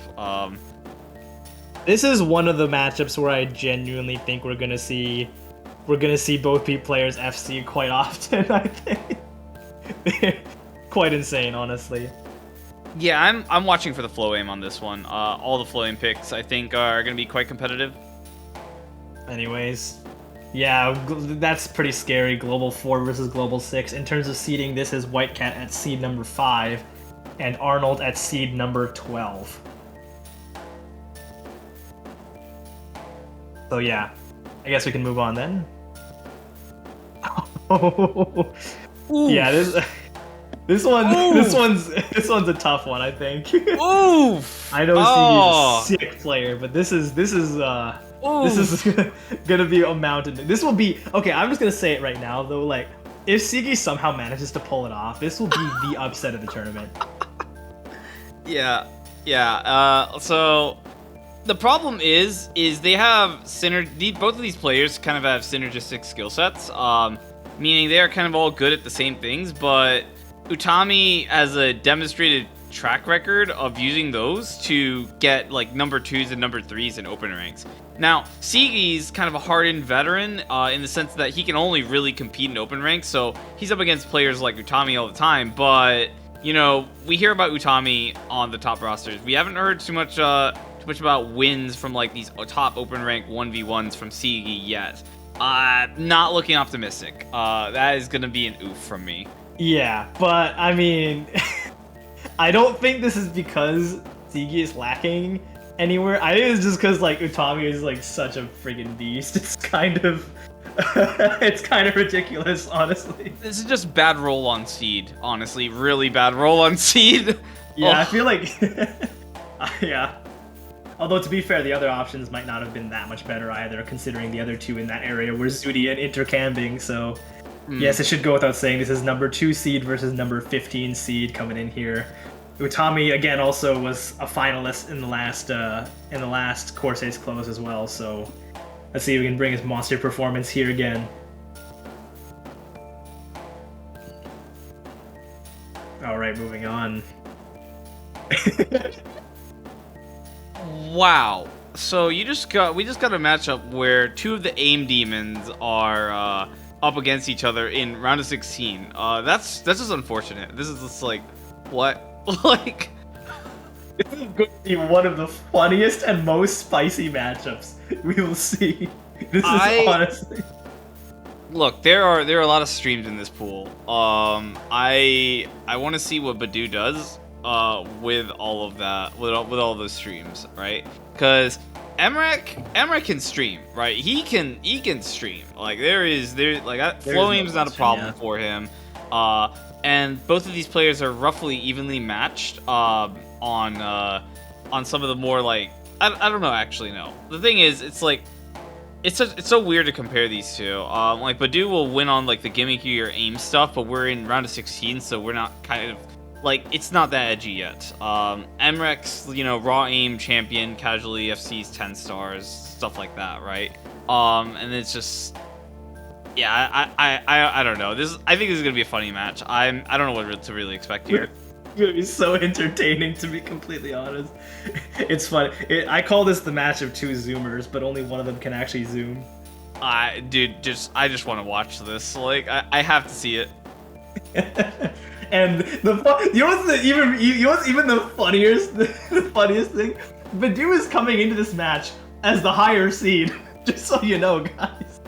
This is one of the matchups where I genuinely think we're gonna see both players FC quite often. I think quite insane, honestly. Yeah, I'm watching for the flow aim on this one. All the flow aim picks I think are gonna be quite competitive. Anyways, yeah, that's pretty scary. Global 4 versus Global 6. In terms of seeding, this is White Cat at seed number 5, and Arnold at seed number 12. So yeah, I guess we can move on then. Yeah, this one's a tough one, I think. Oof. I know Oh. Sigi's a sick player, but this is Oof. gonna be a mountain. This will be okay. I'm just gonna say it right now, though. Like, if Sigi somehow manages to pull it off, this will be the upset of the tournament. Yeah. So the problem is they have synergy. Both of these players kind of have synergistic skill sets. Meaning they are kind of all good at the same things, but Utami has a demonstrated track record of using those to get like number 2s and number 3s in open ranks. Now, Sigi's kind of a hardened veteran in the sense that he can only really compete in open ranks, so he's up against players like Utami all the time, but, you know, we hear about Utami on the top rosters. We haven't heard too much about wins from like these top open rank 1v1s from Sigi yet. Not looking optimistic. That is gonna be an oof from me. Yeah, but I mean, I don't think this is because Sigi is lacking anywhere. I think it's just because like Utami is like such a friggin' beast. It's kind of ridiculous, honestly. This is just bad roll on seed, honestly. Really bad roll on seed. Yeah, I feel like yeah. Although, to be fair, the other options might not have been that much better either, considering the other two in that area were Zudi and Intercambing, so... Yes, it should go without saying, this is number 2 seed versus number 15 seed coming in here. Utami, again, also was a finalist in the last Corsace Closed as well, so... Let's see if we can bring his monster performance here again. Alright, moving on. Wow. So we just got a matchup where 2 of the AIM demons are up against each other in round of 16. That's just unfortunate. This is just like, what? Like, this is going to be one of the funniest and most spicy matchups we will see. This is honestly. Look, there are a lot of streams in this pool. I want to see what Badu does with all of that, with all those streams, right? Because Emrek can stream, right? He can stream. Like flowing's not a problem for him. And both of these players are roughly evenly matched on some of the more like I don't know, actually no. The thing is, it's like it's so weird to compare these two. Like Badu will win on like the gimmicky or aim stuff, but we're in round of 16, so we're not kind of like, it's not that edgy yet. Emrek's, you know, raw aim champion, casually FC's 10 stars, stuff like that, right? And it's just, yeah, I don't know. I think this is gonna be a funny match. I don't know what to really expect here. It's gonna be so entertaining, to be completely honest. It's fun. I call this the match of 2 zoomers, but only one of them can actually zoom. Dude, I just want to watch this. Like, I have to see it. And you know what's even the funniest thing? Badu is coming into this match as the higher seed, just so you know, guys.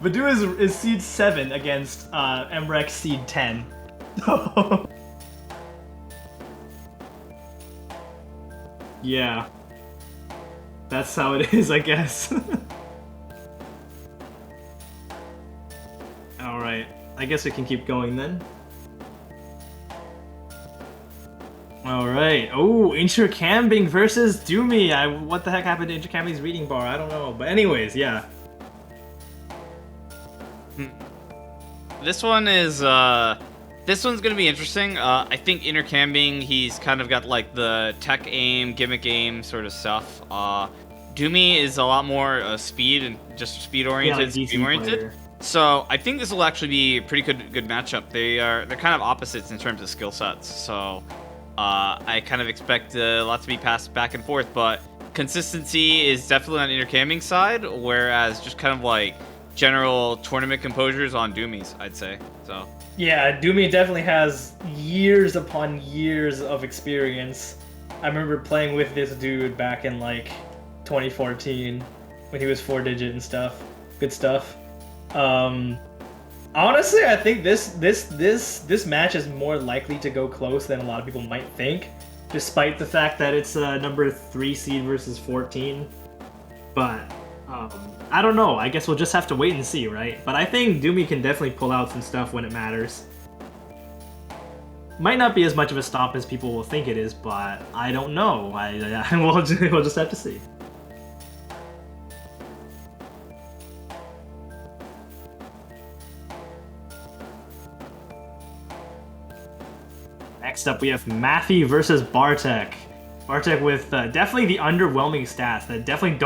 Badu is seed 7 against Emrek seed 10. Yeah. That's how it is, I guess. Alright. I guess we can keep going then. Alright. Oh, Intercambing versus Doomy. What the heck happened to Intercambing's reading bar? I don't know. But anyways, yeah. This one's gonna be interesting. I think Intercambing, he's kind of got like the tech aim, gimmick aim sort of stuff. Doomy is a lot more speed and just speed oriented, like speed oriented. Player. So I think this will actually be a pretty good matchup. They're kind of opposites in terms of skill sets. So I kind of expect a lot to be passed back and forth, but consistency is definitely on Intercambing's side, whereas just kind of like general tournament composures on Doomy's, I'd say. So yeah, Doomy definitely has years upon years of experience. I remember playing with this dude back in like 2014 when he was 4-digit and stuff. Good stuff. Honestly, I think this match is more likely to go close than a lot of people might think, despite the fact that it's number 3 seed versus 14. But I don't know. I guess we'll just have to wait and see, right? But I think Doomy can definitely pull out some stuff when it matters. Might not be as much of a stomp as people will think it is, but I don't know. We'll just have to see. Next up, we have Matthew versus Bartek. Bartek with definitely the underwhelming stats that definitely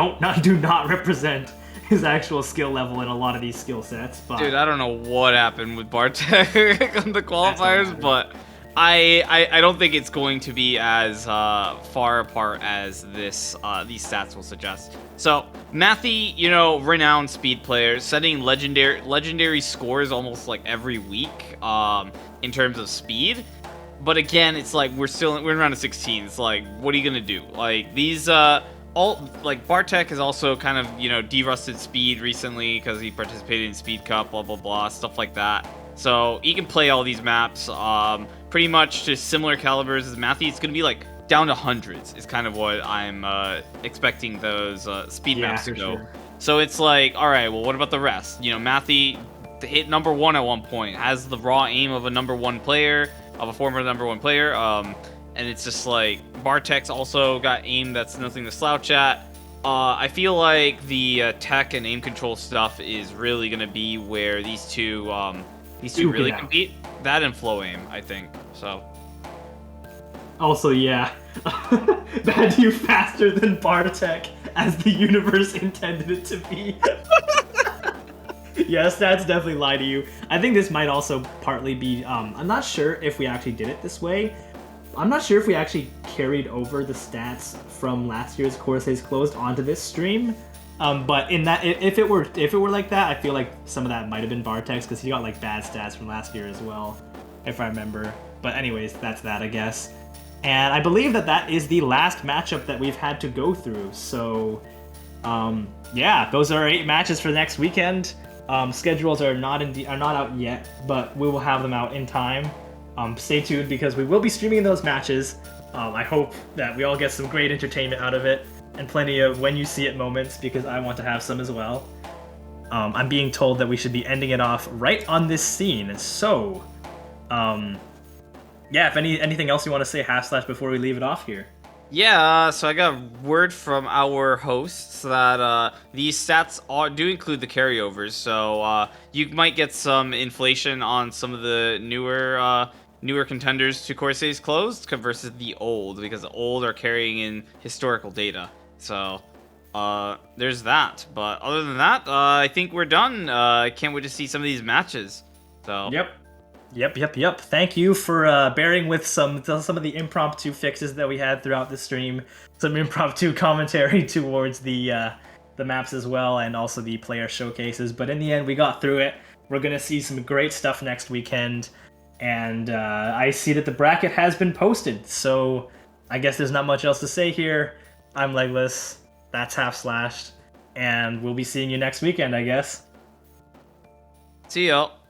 do not represent his actual skill level in a lot of these skill sets. But Dude, I don't know what happened with Bartek on the qualifiers, but I don't think it's going to be as far apart as these stats will suggest. So Matthew, renowned speed player, setting legendary scores almost like every week in terms of speed. But again, it's like we're in round of 16. It's like, what are you gonna do? Like these Bartek has also kind of derusted speed recently because he participated in Speed Cup, blah blah blah, stuff like that. So he can play all these maps pretty much to similar calibers as Matthew. It's gonna be like down to hundreds is kind of what I'm expecting those speed maps to go. Sure. So it's like, all right, well, what about the rest? Matthew hit number 1 at one point, has the raw aim of a number 1 player. Of a former number 1 player, and it's just like Bartek's also got aim that's nothing to slouch at. I feel like the tech and aim control stuff is really gonna be where these two really compete. That and flow aim, I think. So. Also, yeah, Badu faster than Bartek as the universe intended it to be. Yes, stats definitely lie to you. I think this might also partly be, I'm not sure if we actually did it this way. I'm not sure if we actually carried over the stats from last year's Corsace Closed onto this stream. But in that, if it were like that, I feel like some of that might have been Bartek's because he got like bad stats from last year as well, if I remember. But anyways, that's that, I guess. And I believe that is the last matchup that we've had to go through. So, yeah, those are 8 matches for next weekend. Schedules are not out yet, but we will have them out in time. Stay tuned because we will be streaming those matches. I hope that we all get some great entertainment out of it and plenty of when you see it moments because I want to have some as well. I'm being told that we should be ending it off right on this scene. So, yeah, if anything else you want to say, / before we leave it off here. Yeah, so I got word from our hosts that these stats do include the carryovers, so you might get some inflation on some of the newer contenders to Corsace Closed versus the old, because the old are carrying in historical data. So there's that. But other than that, I think we're done. I can't wait to see some of these matches. So Yep. Thank you for bearing with some of the impromptu fixes that we had throughout the stream. Some impromptu commentary towards the maps as well, and also the player showcases. But in the end, we got through it. We're gonna see some great stuff next weekend, and I see that the bracket has been posted. So I guess there's not much else to say here. I'm Legless. That's /, and we'll be seeing you next weekend, I guess. See y'all.